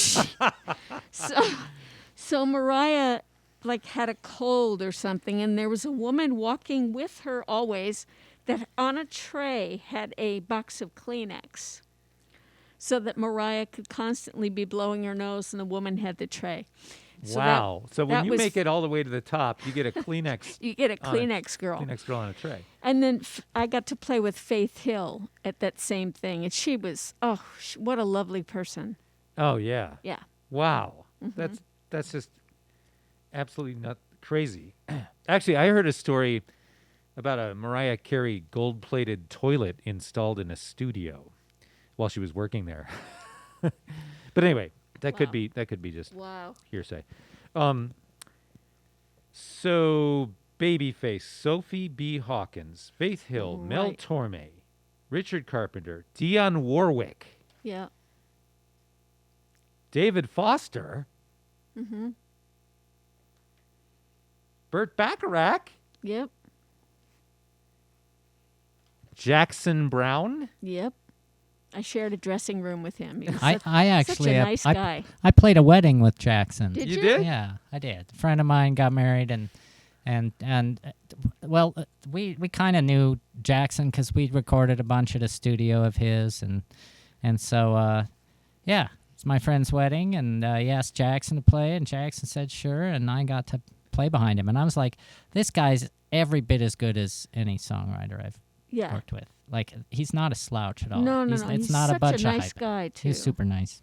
so Mariah like had a cold or something, and there was a woman walking with her always that on a tray had a box of Kleenex. so that Mariah could constantly be blowing her nose and the woman had the tray. So wow. So when you was make it all the way to the top, you get a Kleenex. you get a Kleenex girl. Kleenex girl on a tray. And then I got to play with Faith Hill at that same thing. And she was, what a lovely person. Oh, yeah. Yeah. Wow. That's just absolutely not crazy. Actually, I heard a story about a Mariah Carey gold-plated toilet installed in a studio while she was working there. But anyway, that could be just hearsay. So Babyface, Sophie B. Hawkins, Faith Hill, Mel Torme, Richard Carpenter, Dionne Warwick. Yeah. David Foster. Mm-hmm. Burt Bacharach. Yep. Jackson Browne. Yep. I shared a dressing room with him. I actually such a nice guy. I played a wedding with Jackson. Did You you? did? Yeah, I did. A friend of mine got married, we kind of knew Jackson because we recorded a bunch at a studio of his, and so it's my friend's wedding, and he asked Jackson to play, and Jackson said sure, and I got to play behind him, and I was like, this guy's every bit as good as any songwriter I've worked with. Like, he's not a slouch at all. No. It's He's not such a bunch a of nice hype. guy, too. He's super nice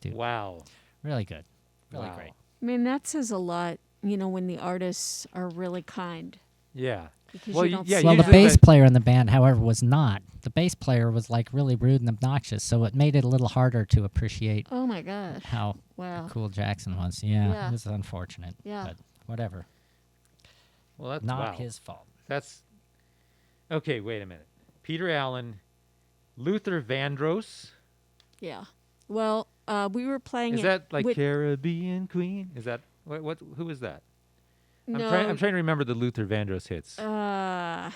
dude. Wow. Really good. Really Wow. great. I mean, that says a lot, when the artists are really kind. Yeah. Because Well, you don't yeah, see Well, the that. bass player in the band, however, was not. The bass player was like really rude and obnoxious, so it made it a little harder to appreciate Oh, my gosh. how Wow. cool Jackson was. Yeah, Yeah. it was unfortunate. Yeah. But whatever. Well, that's Not his fault. That's okay. Wait a minute. Peter Allen, Luther Vandross. Yeah. Well, we were playing Is it that like with, Caribbean Queen? Is that what? Who is that? no, I'm trying to remember the Luther Vandross hits. oh,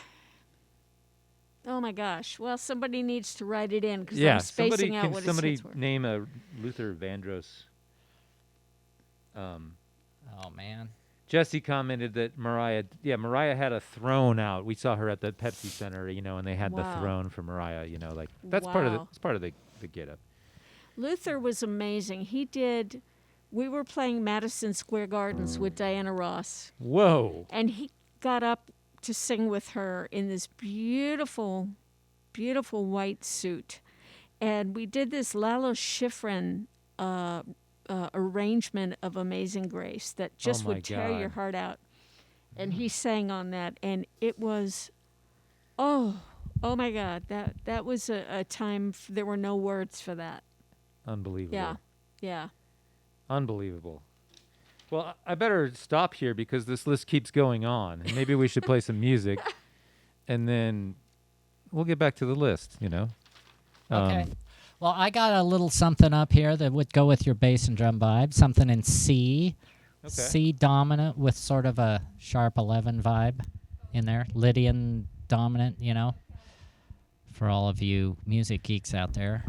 my gosh. Well, somebody needs to write it in because Yeah, I'm spacing out can what somebody his hits were. name a Luther Vandross? Oh, man. Jesse commented that Mariah had a throne out. We saw her at the Pepsi Center, and they had the Wow. throne for Mariah. Like that's part of Wow. it's part of the get up. Luther was amazing. We were playing Madison Square Gardens with Diana Ross, Whoa. and he got up to sing with her in this beautiful, beautiful white suit. And we did this Lalo Schifrin arrangement of Amazing Grace that just my would tear God. your heart out. And he sang on that, and it was, oh my God, that was a time, there were no words for that. Unbelievable. Yeah. Unbelievable. Well, I better stop here because this list keeps going on. And maybe we should play some music, and then we'll get back to the list, Okay. Well, I got a little something up here that would go with your bass and drum vibe. Something in C. Okay. C dominant with sort of a sharp 11 vibe in there. Lydian dominant, for all of you music geeks out there.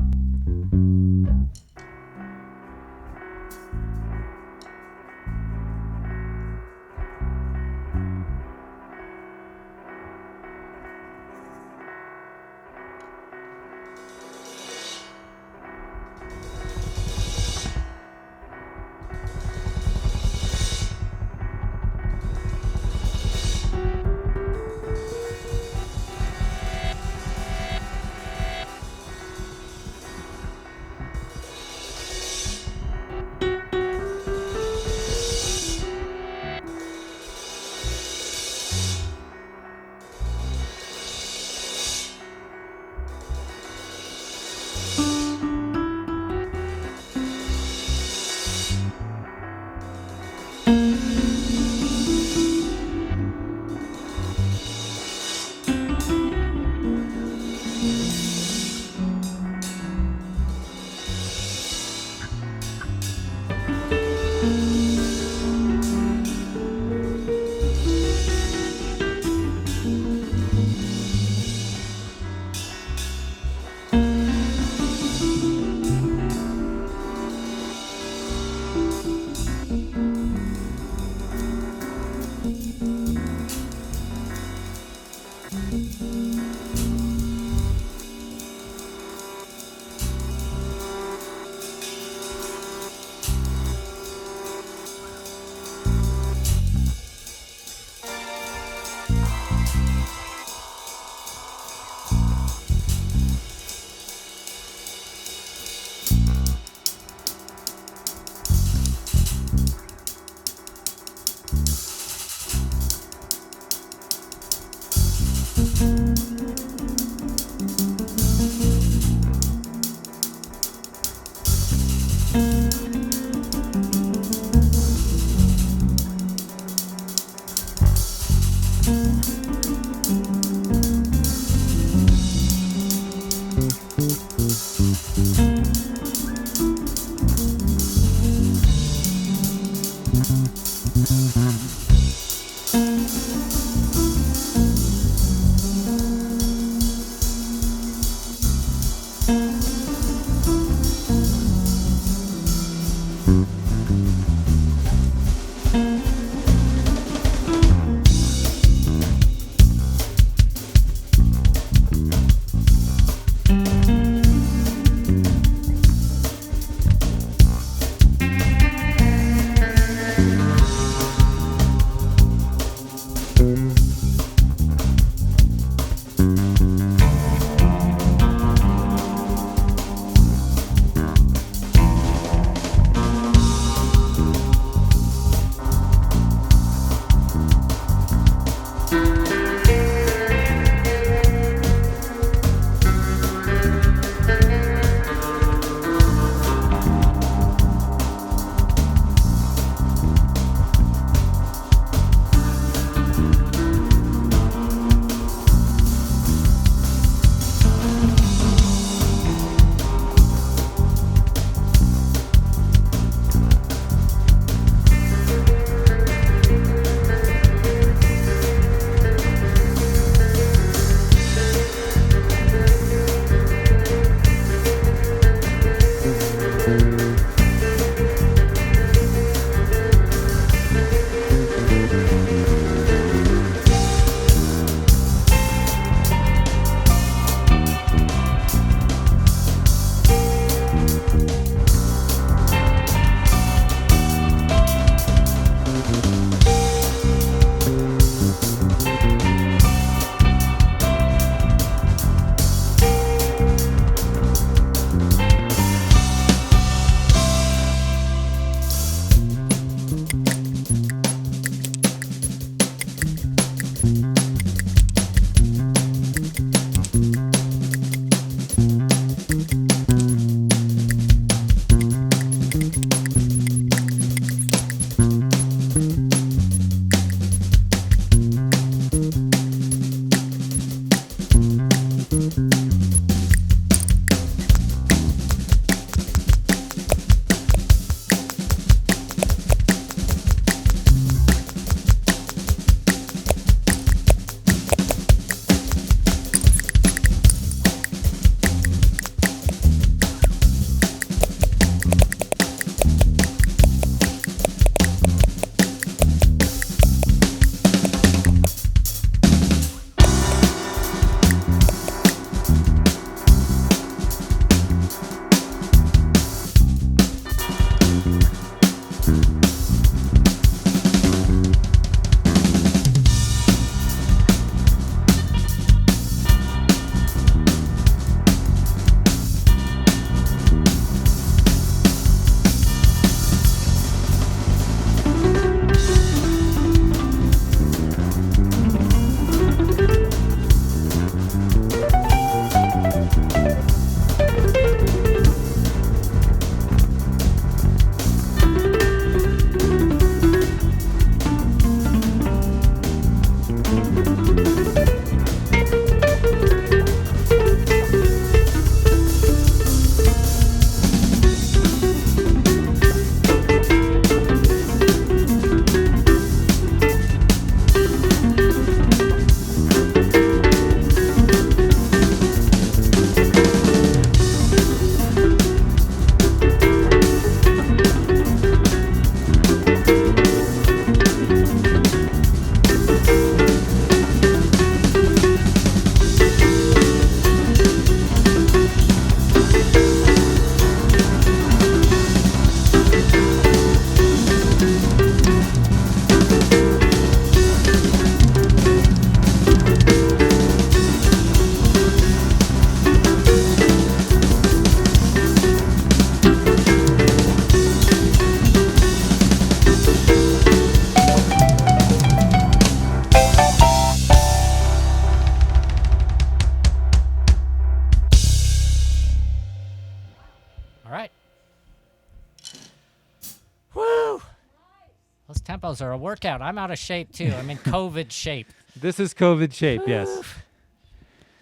tempos are a workout. I'm out of shape too. I'm in COVID shape. This is COVID shape, yes.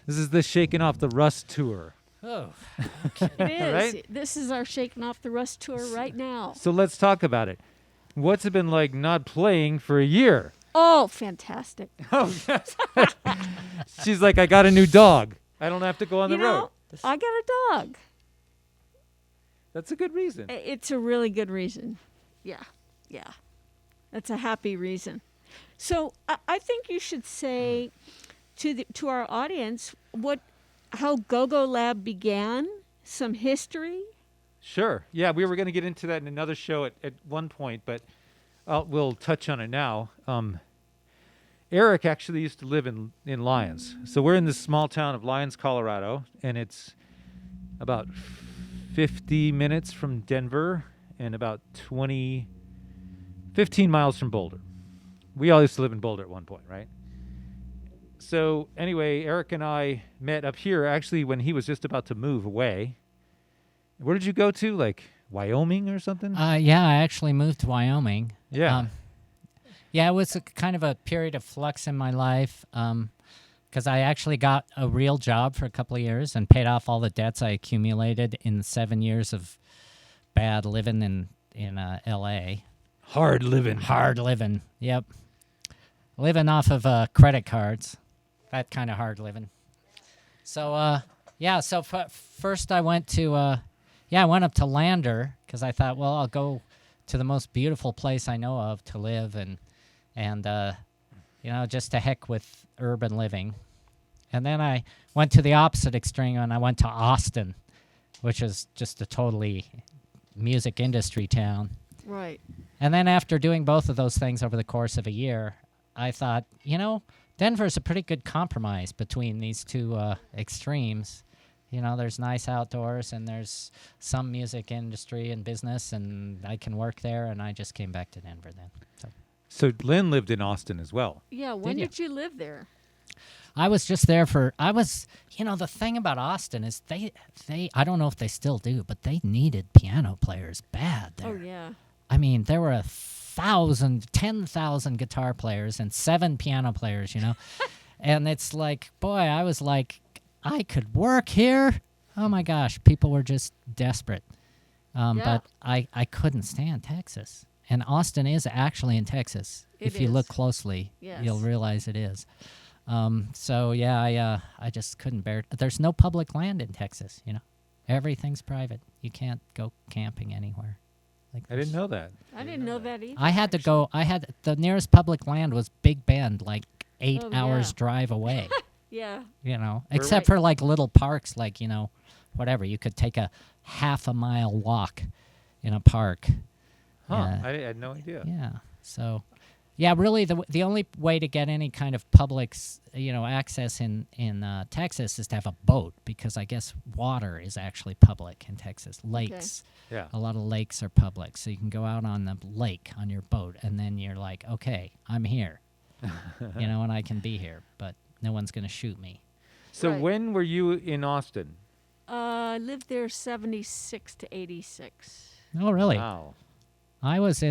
This is the Shaking Off the Rust tour. Oh, okay. It is. Right? This is our Shaking Off the Rust tour right now. So let's talk about it. What's it been like not playing for a year? Oh, fantastic. Oh, yes. She's like, I got a new dog. I don't have to go on the road. I got a dog. That's a good reason. It's a really good reason. Yeah. Yeah. That's a happy reason. So I think you should say to our audience how gogoLab began, some history. Sure. Yeah, we were going to get into that in another show at one point, but we'll touch on it now. Eric actually used to live in Lyons. So we're in this small town of Lyons, Colorado, and it's about 50 minutes from Denver and about 15 miles from Boulder. We all used to live in Boulder at one point, right? So anyway, Eric and I met up here actually when he was just about to move away. Where did you go to? Like Wyoming or something? Yeah, I actually moved to Wyoming. Yeah. Yeah, it was kind of a period of flux in my life because I actually got a real job for a couple of years and paid off all the debts I accumulated in 7 years of bad living in L.A. Hard living. Hard living, yep. Living off of credit cards. That kind of hard living. So, first I went to, I went up to Lander because I thought, well, I'll go to the most beautiful place I know of to live and just to heck with urban living. And then I went to the opposite extreme and I went to Austin, which is just a totally music industry town. Right. And then after doing both of those things over the course of a year, I thought, Denver's a pretty good compromise between these two extremes. There's nice outdoors and there's some music industry and business, and I can work there, and I just came back to Denver then. So Lynn lived in Austin as well. Yeah, when did you live there? I was just there the thing about Austin is they I don't know if they still do, but they needed piano players bad there. Oh, yeah. I mean, there were 10,000 guitar players and 7 piano players, and it's like, boy, I was like, I could work here. Oh my gosh, people were just desperate. But I couldn't stand Texas. And Austin is actually in Texas. If you look closely, you'll realize it is. I just couldn't bear it. There's no public land in Texas, Everything's private. You can't go camping anywhere. I didn't know that. I didn't know that either. I had to go. The nearest public land was Big Bend, like 8 hours drive away. Yeah. Except for like little parks, like, whatever. You could take a half a mile walk in a park. Huh. I had no idea. Yeah. So, really, the only way to get any kind of public, access in Texas is to have a boat, because I guess water is actually public in Texas. Lakes. Okay. Yeah. A lot of lakes are public, so you can go out on the lake on your boat, and then you're like, okay, I'm here, and I can be here, but no one's going to shoot me. So when were you in Austin? I lived there 76 to 86. Oh, really? Wow. I was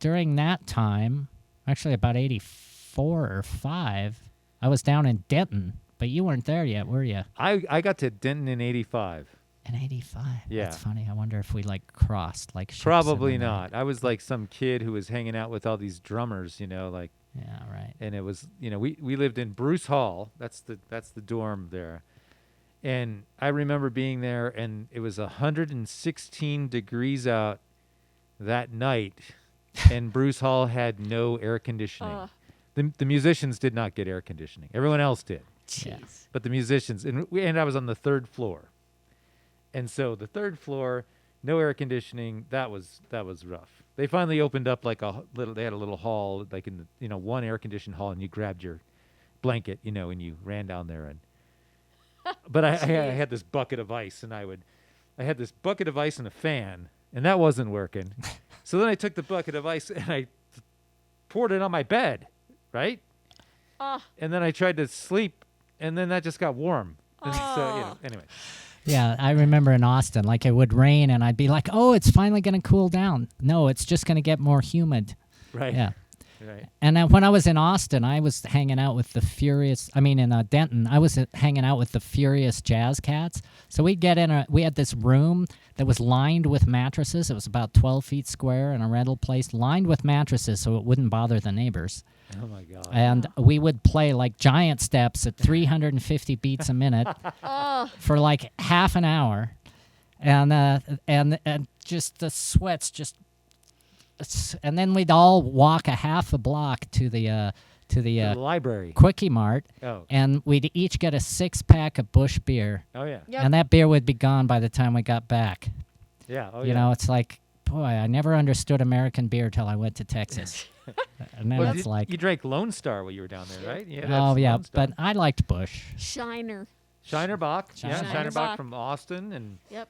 during that time, actually about 84 or 5, I was down in Denton, but you weren't there yet, were you? I got to Denton in 85. In 85? Yeah. That's funny. I wonder if we, crossed, like, ships. Probably not. I was like some kid who was hanging out with all these drummers, Yeah, right. And it was, we lived in Bruce Hall. That's the dorm there. And I remember being there, and it was 116 degrees out that night, and Bruce Hall had no air conditioning. The musicians did not get air conditioning. Everyone else did. Jeez. But the musicians, and I was on the 3rd floor. And so the 3rd floor, no air conditioning, that was rough. They finally opened up they had a little hall, like in the, one air conditioned hall, and you grabbed your blanket, and you ran down there. But I had this bucket of ice, and I had this bucket of ice and a fan, and that wasn't working. So then I took the bucket of ice and I poured it on my bed, right? And then I tried to sleep, and then that just got warm. And so, anyway. Yeah, I remember in Austin, like, it would rain, and I'd be like, oh, it's finally going to cool down. No, it's just going to get more humid. Right. Yeah. Right. And then when I was in Austin, I was hanging out with in Denton, I was hanging out with the Furious Jazz Cats. So we'd get we had this room that was lined with mattresses. It was about 12 feet square in a rental place, lined with mattresses so it wouldn't bother the neighbors. Oh, my God. And we would play, like, giant steps at 350 beats a minute for, like, half an hour. And just the sweats just and then we'd all walk a half a block to the The library. Quickie Mart, Oh. and we'd each get a 6-pack of Busch beer, Oh yeah. Yep. and that beer would be gone by the time we got back. Yeah. Oh You yeah. know, it's like, boy, I never understood American beer till I went to Texas. And then Well, it's like, you drank Lone Star while you were down there, right? oh yeah, Lone Star. but I liked Busch. Shiner. Shiner Bock. Yeah, Shiner Shiner Bock. Bock from Austin, and Yep.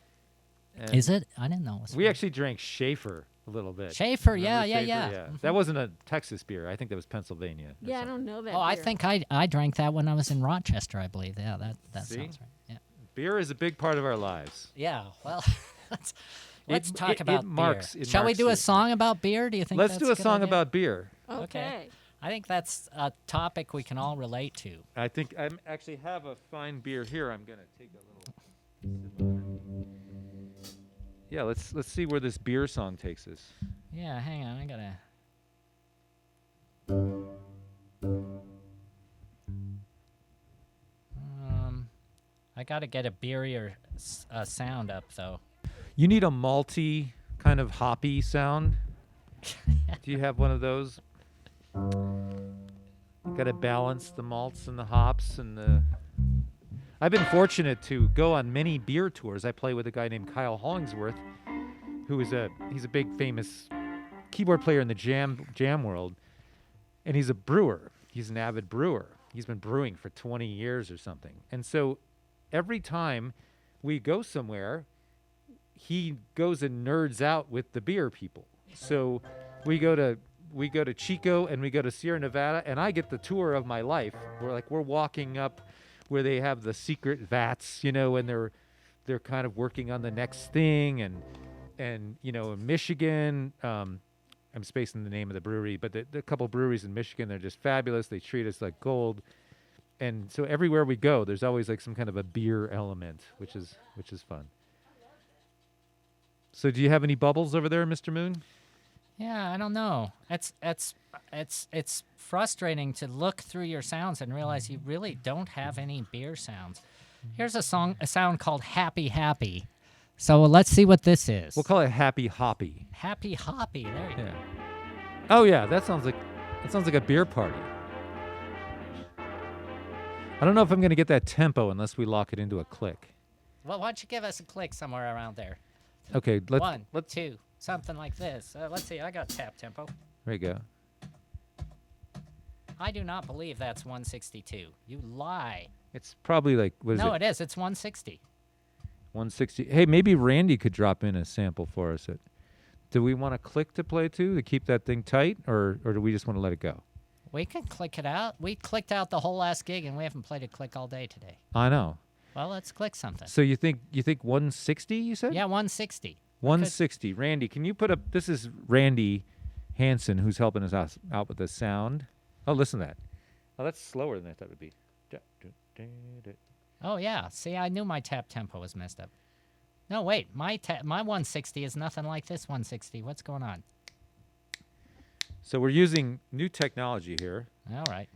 Is it? I didn't know it was. we actually drank Schaefer a little bit. Schaefer, Remember yeah. Schaefer? That wasn't a Texas beer. I think that was Pennsylvania. or Yeah, I something. don't know that. Oh, I beer. think I drank that when I was in Rochester, I believe. Yeah, that See? sounds right. Yeah. Beer is a big part of our lives. Yeah. Well, let's talk it about marks- beer. it Shall we marks do a it. song about beer? Do you think? Let's that's do a good song idea? about beer. Okay. I think that's a topic we can all relate to. I think I actually have a fine beer here. I'm gonna take a little. sip on it. Yeah, let's see where this beer song takes us. Yeah, hang on, I gotta. I gotta get a beerier sound up though. You need a malty kind of hoppy sound. Do you have one of those? You got to balance the malts and the hops and the. I've been fortunate to go on many beer tours. I play with a guy named Kyle Hollingsworth, who is he's a big famous keyboard player in the jam world, and he's a brewer. He's an avid brewer. He's been brewing for 20 years or something. And so every time we go somewhere, he goes and nerds out with the beer people. So we go to Chico and we go to Sierra Nevada, and I get the tour of my life. We're walking up where they have the secret vats, and they're kind of working on the next thing, and in Michigan, I'm spacing the name of the brewery, but the couple breweries in Michigan, they're just fabulous. They treat us like gold. And so everywhere we go, there's always like some kind of a beer element, which is fun. So do you have any bubbles over there, Mr. Moon? Yeah, I don't know. It's frustrating to look through your sounds and realize you really don't have any beer sounds. Here's a sound called Happy Happy. So let's see what this is. We'll call it Happy Hoppy. Happy Hoppy. There you go. Yeah. Oh yeah, that sounds like a beer party. I don't know if I'm gonna get that tempo unless we lock it into a click. Well, why don't you give us a click somewhere around there? Okay, One, let's. two, something like this. Let's see. I got tap tempo. There you go. I do not believe that's 162. You lie. It's probably like what is No, it? it is. It's 160. 160. Hey, maybe Randy could drop in a sample for us. Do we want a click to play to keep that thing tight, or do we just want to let it go? We can click it out. We clicked out the whole last gig, and we haven't played a click all day today. I know. Well, let's click something. So you think 160? You said? Yeah, 160. 160. Randy, can you put up? This is Randy Hansen, who's helping us out with the sound. Oh, listen to that. Oh, that's slower than I thought it would be. Oh yeah. See, I knew my tap tempo was messed up. No, wait. My 160 is nothing like this 160. What's going on? So we're using new technology here. All right.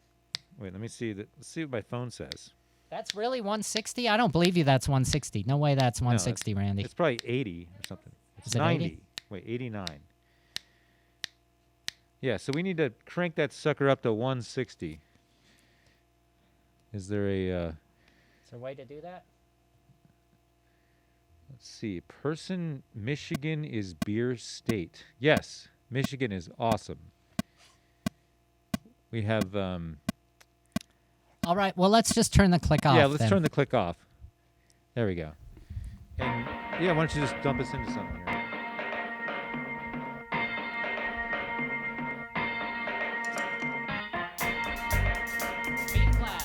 Wait, let me see that. Let's see what my phone says. That's really 160? I don't believe you that's 160. No way that's 160, Randy. It's probably 80 or something. It's Is it 90. 80? Wait, 89. Yeah, so we need to crank that sucker up to 160. Is there a... Is there a way to do that? Let's see. Michigan is beer state. Yes, Michigan is awesome. We have... All right. Well, let's just turn the click off. yeah, let's then. turn the click off. There we go. And yeah, why don't you just dump us into something here? B flat.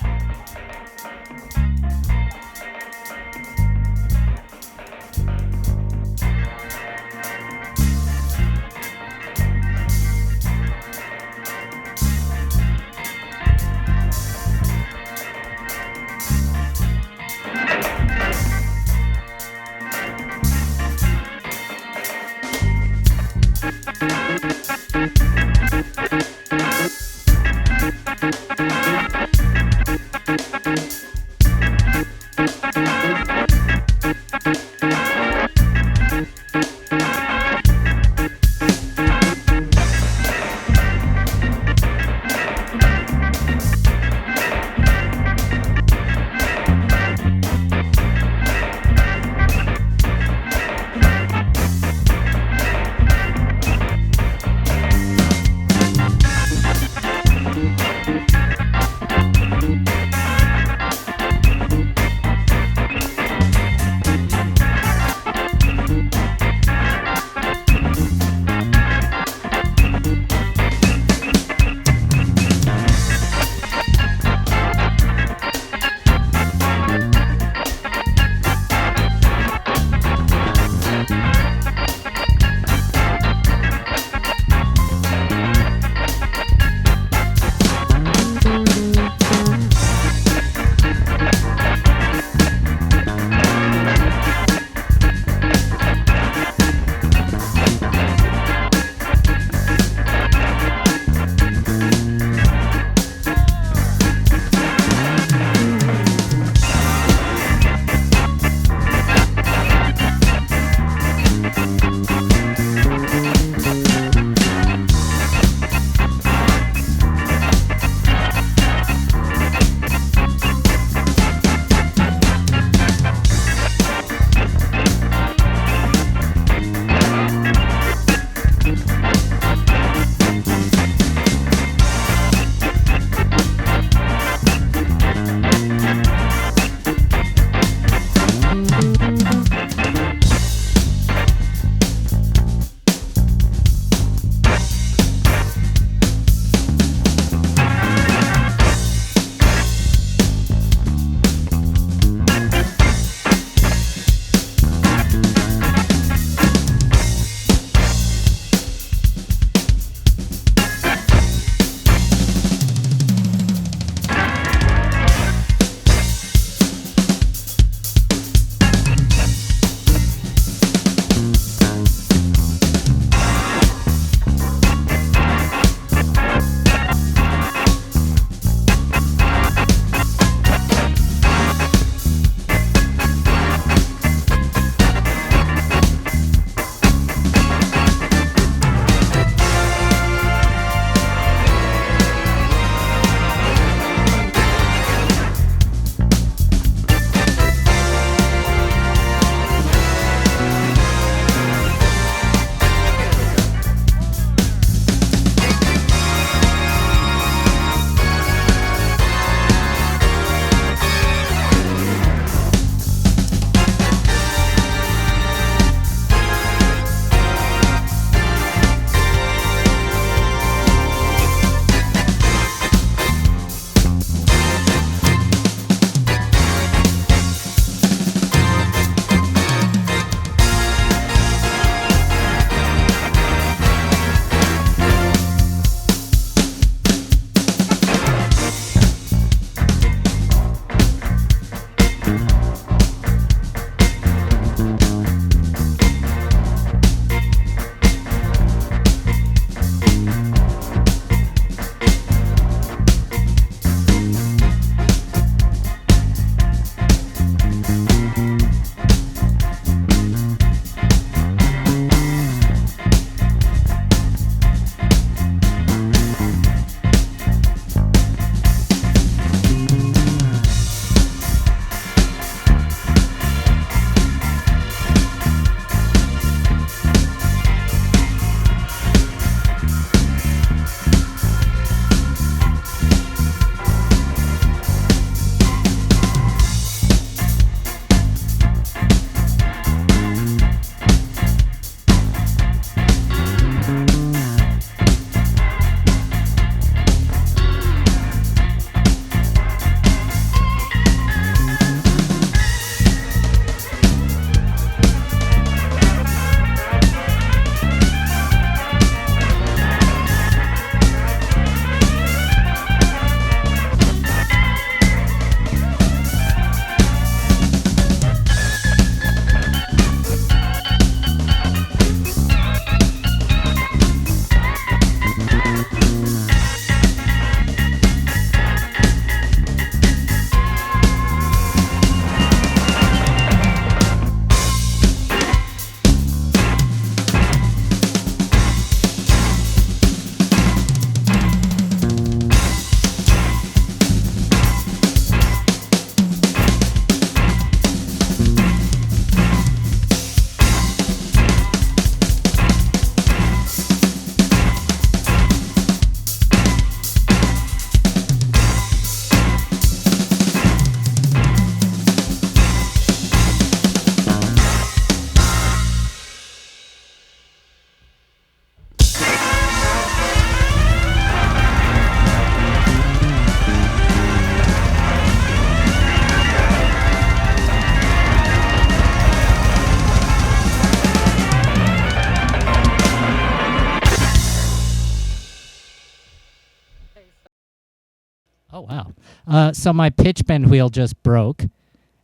Oh, wow. So my pitch bend wheel just broke.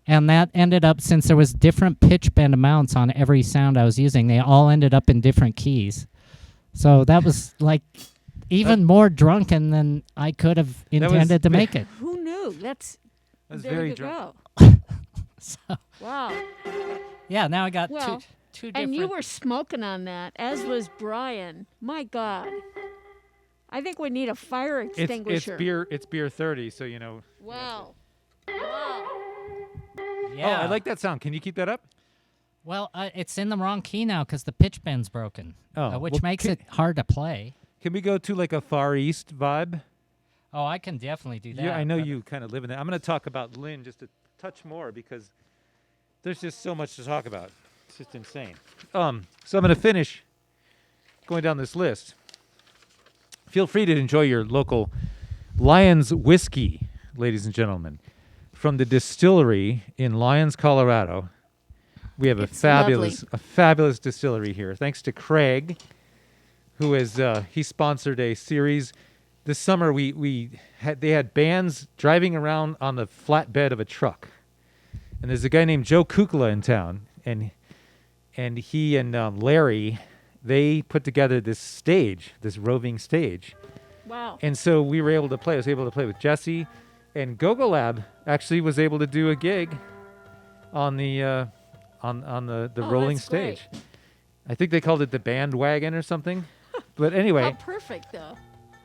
And that ended up, since there was different pitch bend amounts on every sound I was using, they all ended up in different keys. So that was like even more drunken than I could have intended to make it. Who knew? That's very drunk. So, wow. yeah, now I got Well, two different... And you were smoking on that, as was Brian. My God. I think we need a fire extinguisher. It's beer 30, so Wow. Wow. Yeah. Oh, I like that sound. Can you keep that up? Well, it's in the wrong key now because the pitch bend's broken, which makes it hard to play. Can we go to like a Far East vibe? Oh, I can definitely do that. Yeah, I know you kind of live in that. I'm going to talk about Lynn just a touch more because there's just so much to talk about. It's just insane. So I'm going to finish going down this list. Feel free to enjoy your local Lyons whiskey, ladies and gentlemen. From the distillery in Lyons, Colorado. We have a fabulous distillery here. Thanks to Craig, who is he sponsored a series this summer. They had bands driving around on the flatbed of a truck, and there's a guy named Joe Kukla in town, and he and Larry, they put together this roving stage. Wow! And so we were able to play. I was able to play with Jesse, and gogoLab actually was able to do a gig on the rolling stage. Great. I think they called it the bandwagon or something. But anyway. How perfect, though.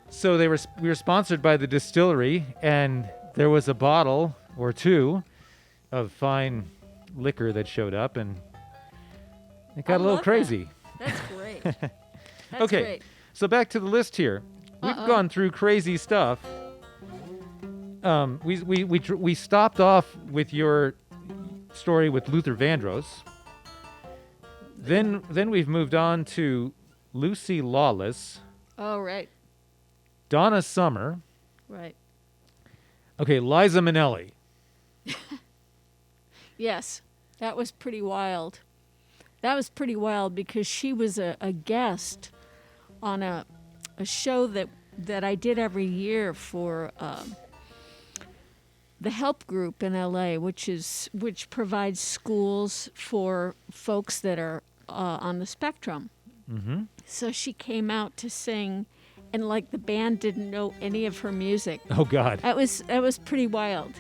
So we were sponsored by the distillery, and there was a bottle or two of fine liquor that showed up, and it got a little crazy. That's great. That's okay, great. So back to the list here. We've gone through crazy stuff. We stopped off with your story with Luther Vandross. Then we've moved on to Lucy Lawless. Oh, right. Donna Summer. Right. Okay, Liza Minnelli. Yes, that was pretty wild. That was pretty wild because she was a guest on a show that I did every year for the Help Group in LA, which provides schools for folks that are on the spectrum. Mm-hmm. So she came out to sing, and like the band didn't know any of her music. Oh God. That was pretty wild.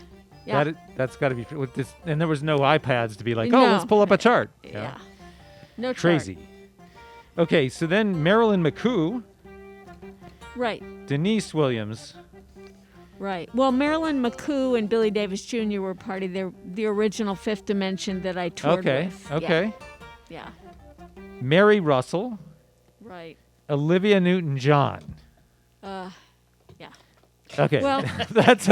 Yeah. That's got to be with this, and there was no iPads to be like, let's pull up a chart. Yeah. No chart. Crazy. Okay, so then Marilyn McCoo. Right. Denise Williams. Right. Well, Marilyn McCoo and Billy Davis Jr. were part of the original Fifth Dimension that I toured with. Okay. Yeah. Mary Russell. Right. Olivia Newton-John. Yeah. Okay. Well, that's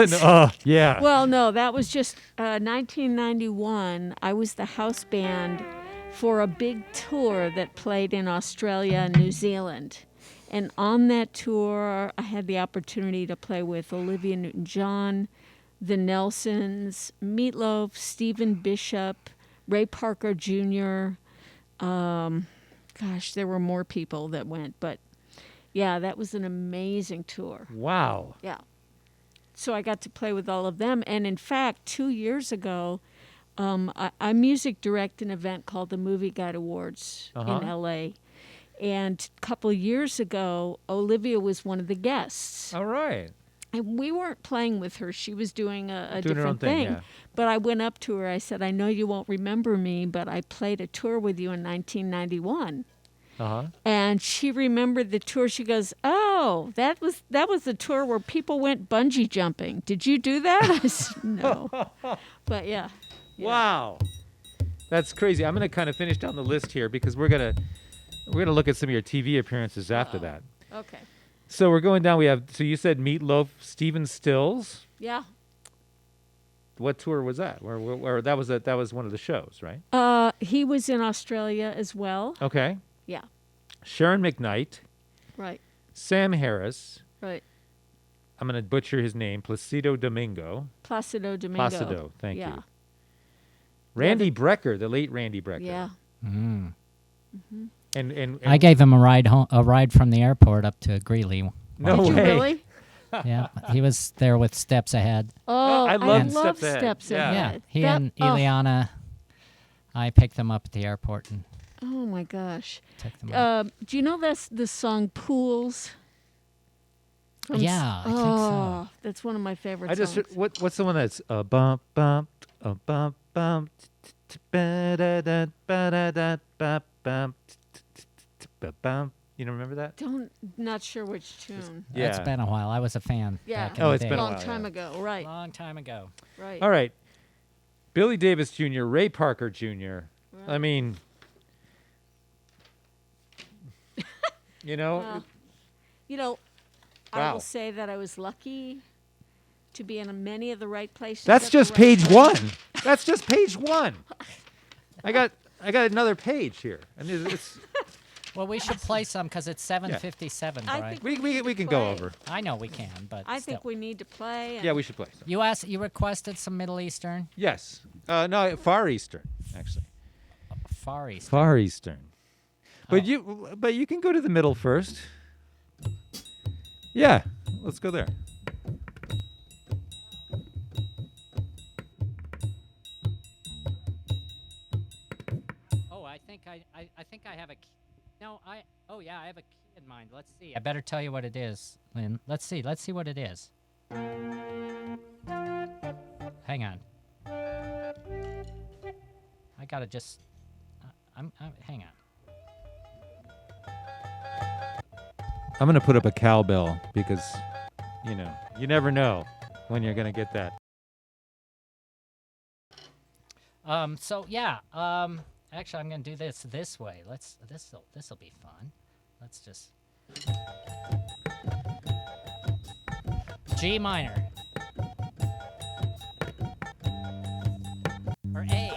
yeah. Well, no, that was just 1991. I was the house band for a big tour that played in Australia and New Zealand. And on that tour, I had the opportunity to play with Olivia Newton-John, the Nelsons, Meatloaf, Stephen Bishop, Ray Parker Jr. There were more people that went, but yeah, that was an amazing tour. Wow. Yeah. So I got to play with all of them. And in fact, 2 years ago, I music direct an event called the Movie Guide Awards in LA. And a couple years ago, Olivia was one of the guests. All right. And we weren't playing with her. She was doing a doing her own different thing. Yeah. But I went up to her. I said, I know you won't remember me, but I played a tour with you in 1991. Uh-huh. And she remembered the tour. She goes, oh, that was the tour where people went bungee jumping. Did you do that? I said, no. But yeah. Wow. That's crazy. I'm going to kind of finish down the list here because we're going to look at some of your TV appearances after that. Okay. So we're going down. So you said Meatloaf, Stephen Stills. Yeah. What tour was that? Where that was one of the shows, right? He was in Australia as well. Okay. Yeah. Sharon McKnight. Right. Sam Harris. Right. I'm going to butcher his name. Placido Domingo. Placido. Thank you. Randy Brecker, the late Randy Brecker. Yeah. Mm. Mm-hmm. And I gave him a ride from the airport up to Greeley. No Did way. you really? Yeah, he was there with Steps Ahead. Oh, I love Steps Ahead. Steps Yeah. Yeah, Ahead. he That- and Ileana. I picked them up at the airport and Oh my gosh. took them up. Do you know the song Pools? Yeah, I think so. That's one of my favorite I just songs. what's the one that's a bump bump a bump bump ba-da-da, ba-da-da, ba bump bump. You don't remember that? Not sure which tune. Yeah. It's been a while. I was a fan. Yeah. Back in Oh, the it's day. been a Long while, time yeah. ago, right? Long time ago. Right. All right. Billy Davis Jr., Ray Parker Jr. I mean, you know, Well, you know, I Wow. will say that I was lucky to be in many of the right places. that's at the just right page time. one. That's just page one. I got another page here, and it's Well, we should play some because it's 7:57, I right? think we can go play. over. I know we can, but I still. think we need to play. And Yeah, we should play. Some. You requested some Middle Eastern, Yes. No, Far Eastern actually. Far East. Far Eastern. But you can go to the middle first. Yeah, let's go there. Oh, I think I have a key. No, I have a key in mind. Let's see. I better tell you what it is, Lynn. Let's see what it is. Hang on. I gotta just. Hang on. I'm gonna put up a cowbell because, you never know when you're gonna get that. So yeah. Actually, I'm gonna do this way. This'll be fun. Let's just. G minor. Or A. G minor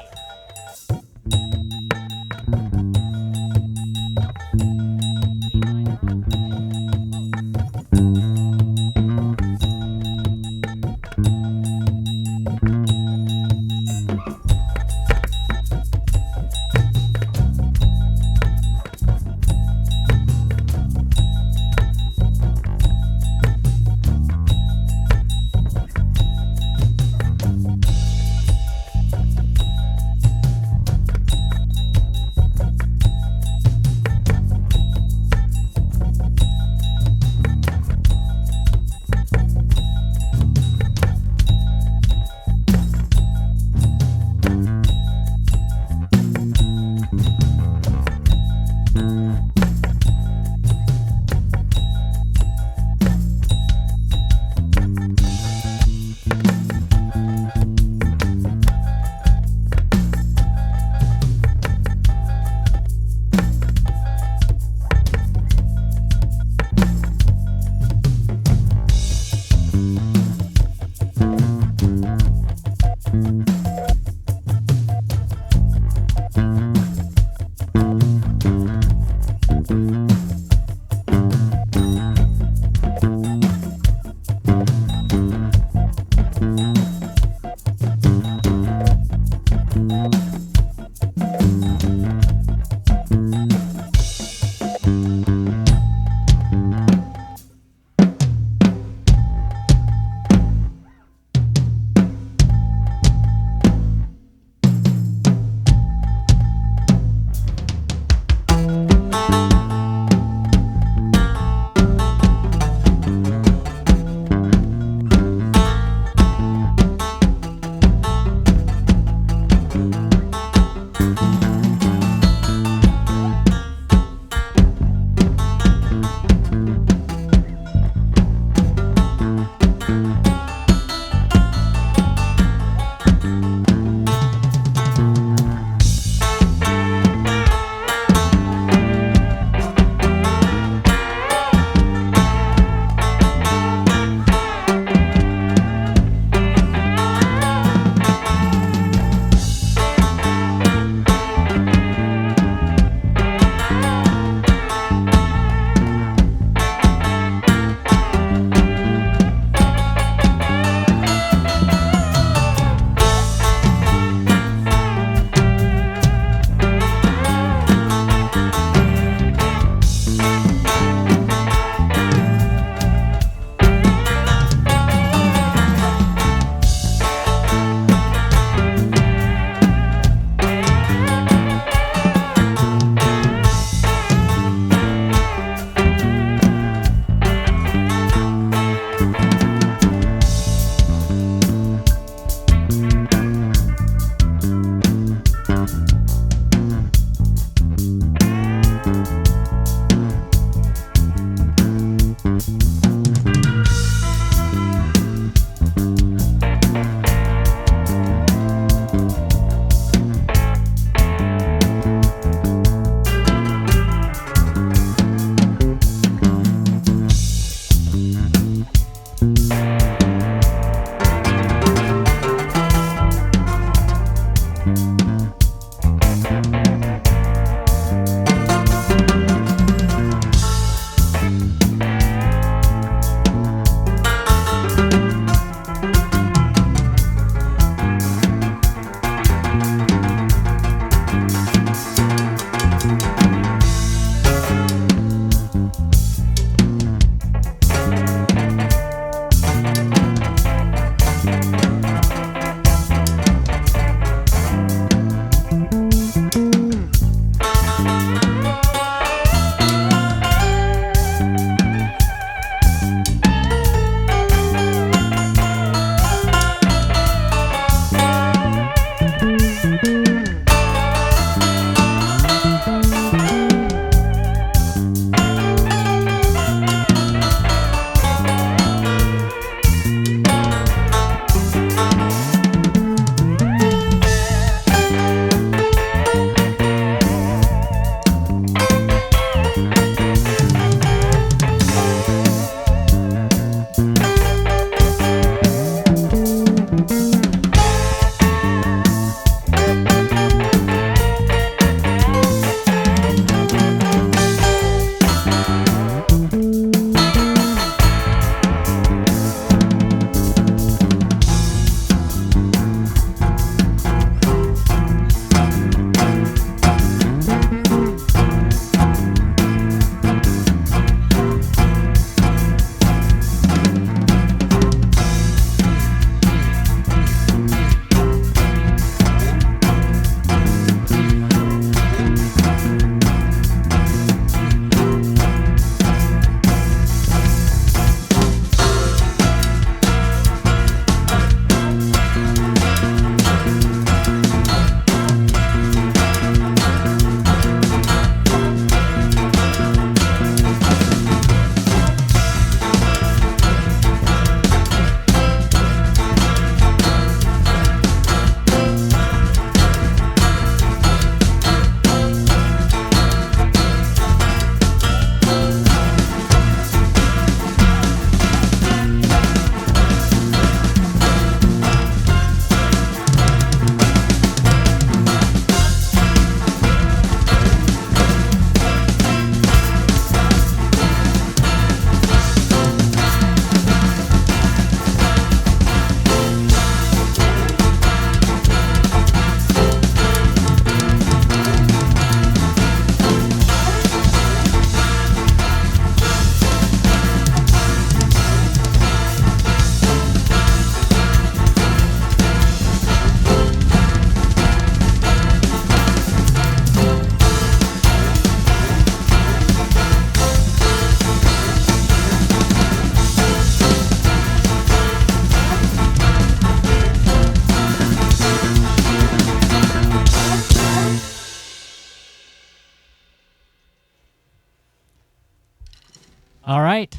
All right.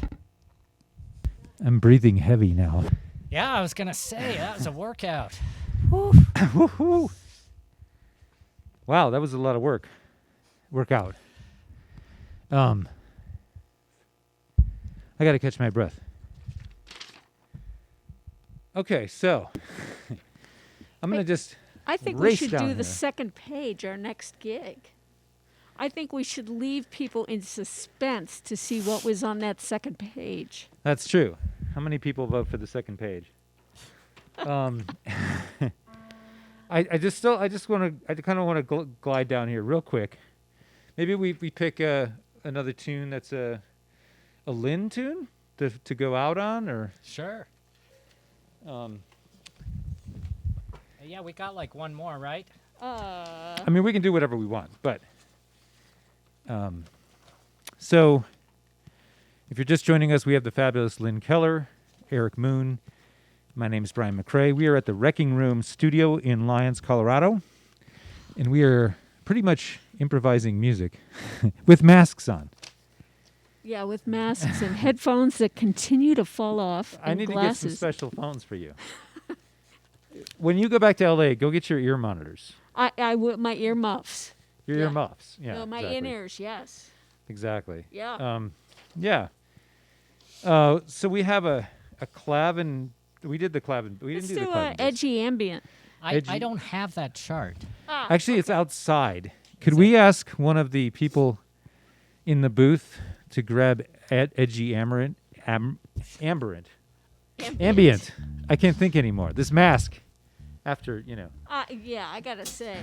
I'm breathing heavy now. Yeah, I was going to say, that was a workout. Woo-hoo. Wow, that was a lot of workout. I got to catch my breath. Okay, so I'm going to just I think we should do the second page, our next gig. I think we should leave people in suspense to see what was on that second page. That's true. How many people vote for the second page? I kind of want to glide down here real quick. Maybe we pick another tune that's a Lynn tune to go out on, or sure. Yeah, we got like one more, right? I mean, we can do whatever we want, but so if you're just joining us, we have the fabulous Lynn Keller, Eric Moon. My name is Brian McCrae. We are at the Wrecking Room Studio in Lyons, Colorado, and we are pretty much improvising music with masks on. Yeah, with masks and headphones that continue to fall off. I need glasses. to get some special phones for you. When you go back to LA, go get your ear monitors. My ear muffs. Your ear muffs. Yeah. No, my exactly. in-ears, yes. Exactly. Yeah. Yeah. So we have a clav, and we did the clav. We didn't do the clav. Let's do edgy ambient. I don't have that chart. Actually, it's outside. Could we ask one of the people in the booth to grab edgy ambient. I can't think anymore. This mask, after Yeah, I gotta say.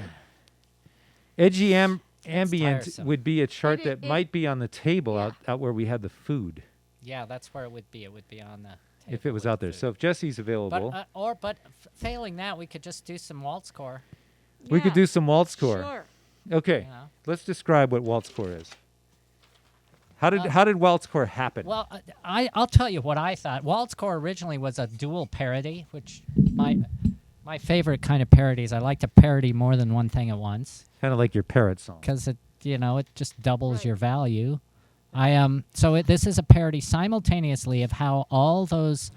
Edgy ambient tiresome. would be a chart that might be on the table out where we had the food. Yeah, that's where it would be. It would be on the table If it was with out there. food. So if Jesse's available. But failing that, we could just do some waltz core. We could do some waltz core. Sure. Okay, let's describe what waltz core is. How did waltz core happen? Well, I'll tell you what I thought. Waltz core originally was a dual parody, which my favorite kind of parodies. I like to parody more than one thing at once. Kind of like your parrot song. Because it just doubles your value. This is a parody simultaneously of how all those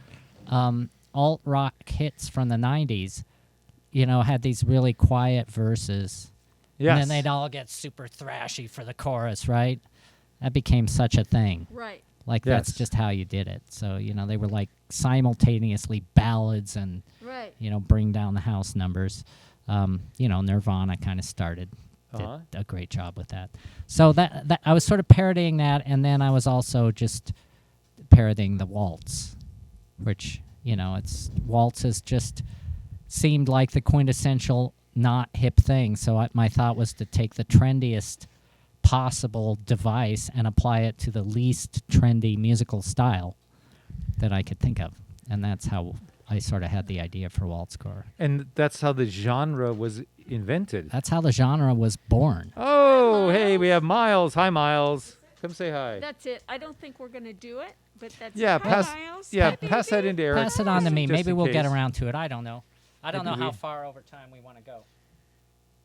alt rock hits from the 90s, had these really quiet verses. Yes. And then they'd all get super thrashy for the chorus, right? That became such a thing. Right. Like that's just how you did it. So, they were like simultaneously ballads and bring down the house numbers. Nirvana kind of did a great job with that. So that I was sort of parodying that, and then I was also just parodying the waltz, which waltzes just seemed like the quintessential not hip thing. So my thought was to take the trendiest possible device and apply it to the least trendy musical style that I could think of, and that's how I sort of had the idea for waltz core. And that's how the genre was invented. That's how the genre was born. Oh, hey, we have Miles. Hi, Miles. Come say hi. That's it. I don't think we're going to do it, but that's pass that into Eric. Pass it on to me. Just Maybe in we'll get case. around to it. I don't know. I don't know how far over time we want to go.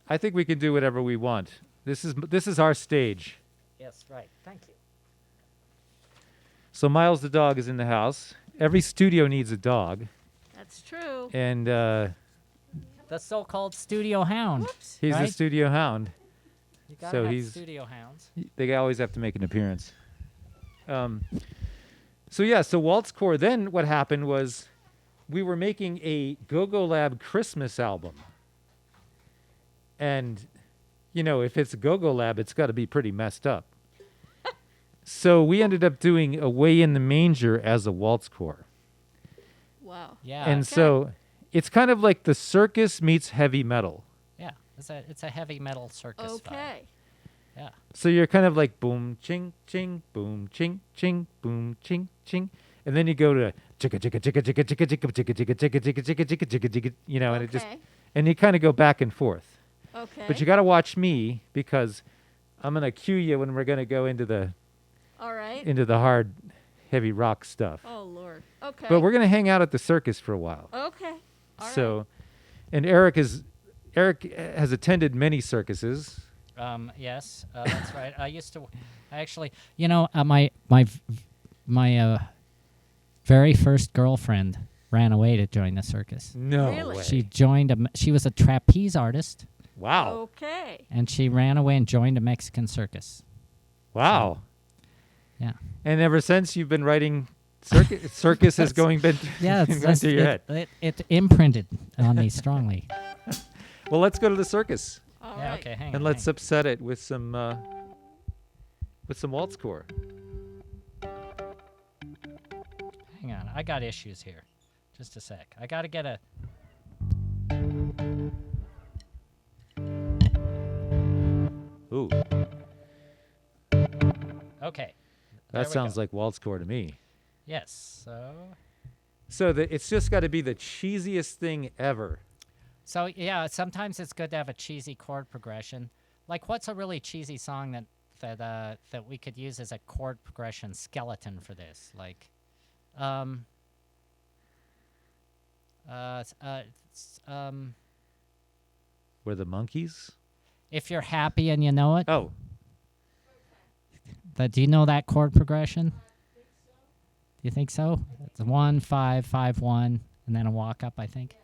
I think we can do whatever we want. This is our stage. Yes, right. Thank you. So Miles the dog is in the house. Every studio needs a dog. That's true. And the so-called studio hound. Whoops. he's right? the studio hound. You gotta have he's studio hounds. They always have to make an appearance. So waltz core. Then what happened was we were making a gogoLab Christmas album. And, if it's a gogoLab, it's got to be pretty messed up. So we ended up doing Away in the Manger as a waltz core. Wow. Yeah. And so it's kind of like the circus meets heavy metal. Yeah. It's a heavy metal circus vibe. Okay. Yeah. So you're kind of like boom, ching, ching, boom, ching, ching, boom, ching, ching. And then you go to chicka, chicka, chicka, chicka, chicka, chicka, chicka, chicka, chicka, chicka, chicka, chicka, chicka, chicka, and it just, and you kind of go back and forth. Okay. But you got to watch me because I'm going to cue you when we're going to go into the hard, heavy rock stuff. Oh, Lord. Okay. But we're going to hang out at the circus for a while. Okay. All right. And Eric has attended many circuses. Yes, that's right. My very first girlfriend ran away to join the circus. No Really? way. She joined she was a trapeze artist. Wow. Okay. And she ran away and joined a Mexican circus. Wow. So, yeah. And ever since you've been writing circus has been through your head. It imprinted on me strongly. Well, let's go to the circus. All yeah, right. okay, hang on. And let's upset it with some waltz core. Hang on. I got issues here. Just a sec. I got to get a... Ooh. Okay. That sounds like waltz core to me. Yes. So it's just got to be the cheesiest thing ever. So, yeah, sometimes it's good to have a cheesy chord progression. Like, what's a really cheesy song that we could use as a chord progression skeleton for this? Like, We're the Monkees? If You're Happy and You Know It. Oh. Do you know that chord progression? Do you think so? It's 1 5 5 1 and then a walk up, I think.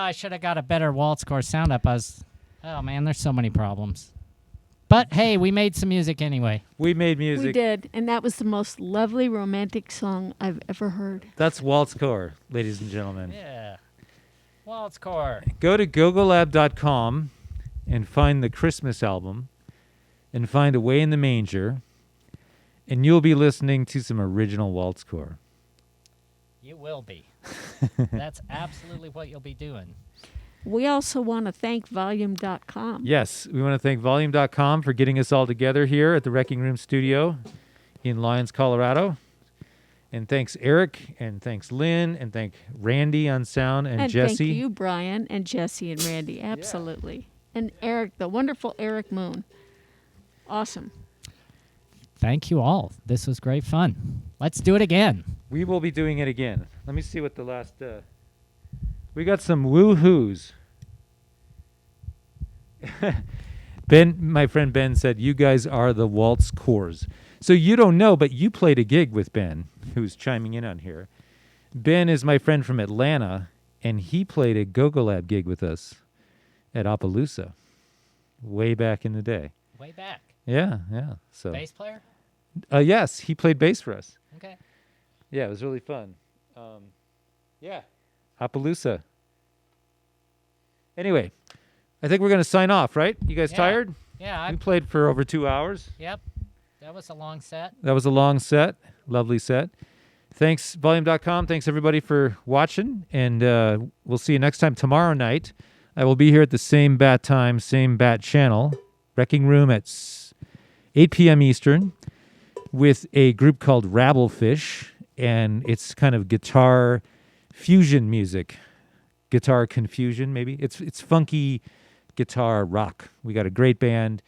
I should have got a better waltz core sound up. Oh man, there's so many problems. But hey, we made some music anyway. We made music. We did, and that was the most lovely romantic song I've ever heard. That's waltz core, ladies and gentlemen. Yeah. Waltz core. Go to gogoLab.com and find the Christmas album and find Away in the Manger, and you'll be listening to some original waltz core. You will be. That's absolutely what you'll be doing. We also want to thank Volume.com. Yes, we want to thank Volume.com for getting us all together here at the Wrecking Room Studio in Lyons, Colorado. And thanks Eric, and thanks Lynn, and thank Randy on sound, and Jesse. Thank you, Brian, and Jesse, and Randy. Absolutely. Yeah. And Eric, the wonderful Eric Moon. Awesome. Thank you all. This was great fun. Let's do it again. We will be doing it again. Let me see what the last... we got some woo-hoos. Ben, my friend Ben said, you guys are the waltz cores. So you don't know, but you played a gig with Ben, who's chiming in on here. Ben is my friend from Atlanta, and he played a gogoLab gig with us at Opelousas way back in the day. Way back? Yeah. So bass player? Yes, he played bass for us. Okay. Yeah, it was really fun. Yeah, Opelousas. Anyway, I think we're going to sign off, right? You guys tired? Yeah. We played for over 2 hours. Yep. That was a long set. That was a long set. Lovely set. Thanks, Volume.com. Thanks, everybody, for watching. And we'll see you next time tomorrow night. I will be here at the same bat time, same bat channel, Wrecking Room at 8 p.m. Eastern, with a group called Rabblefish. And it's kind of guitar fusion music. Guitar confusion, maybe. It's funky guitar rock. We got a great band.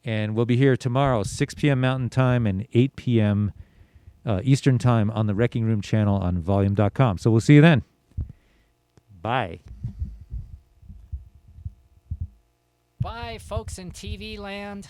And we'll be here tomorrow, 6 p.m. Mountain Time and 8 p.m. Eastern Time on the Wrecking Room channel on Volume.com. So we'll see you then. Bye. Bye, folks in TV land.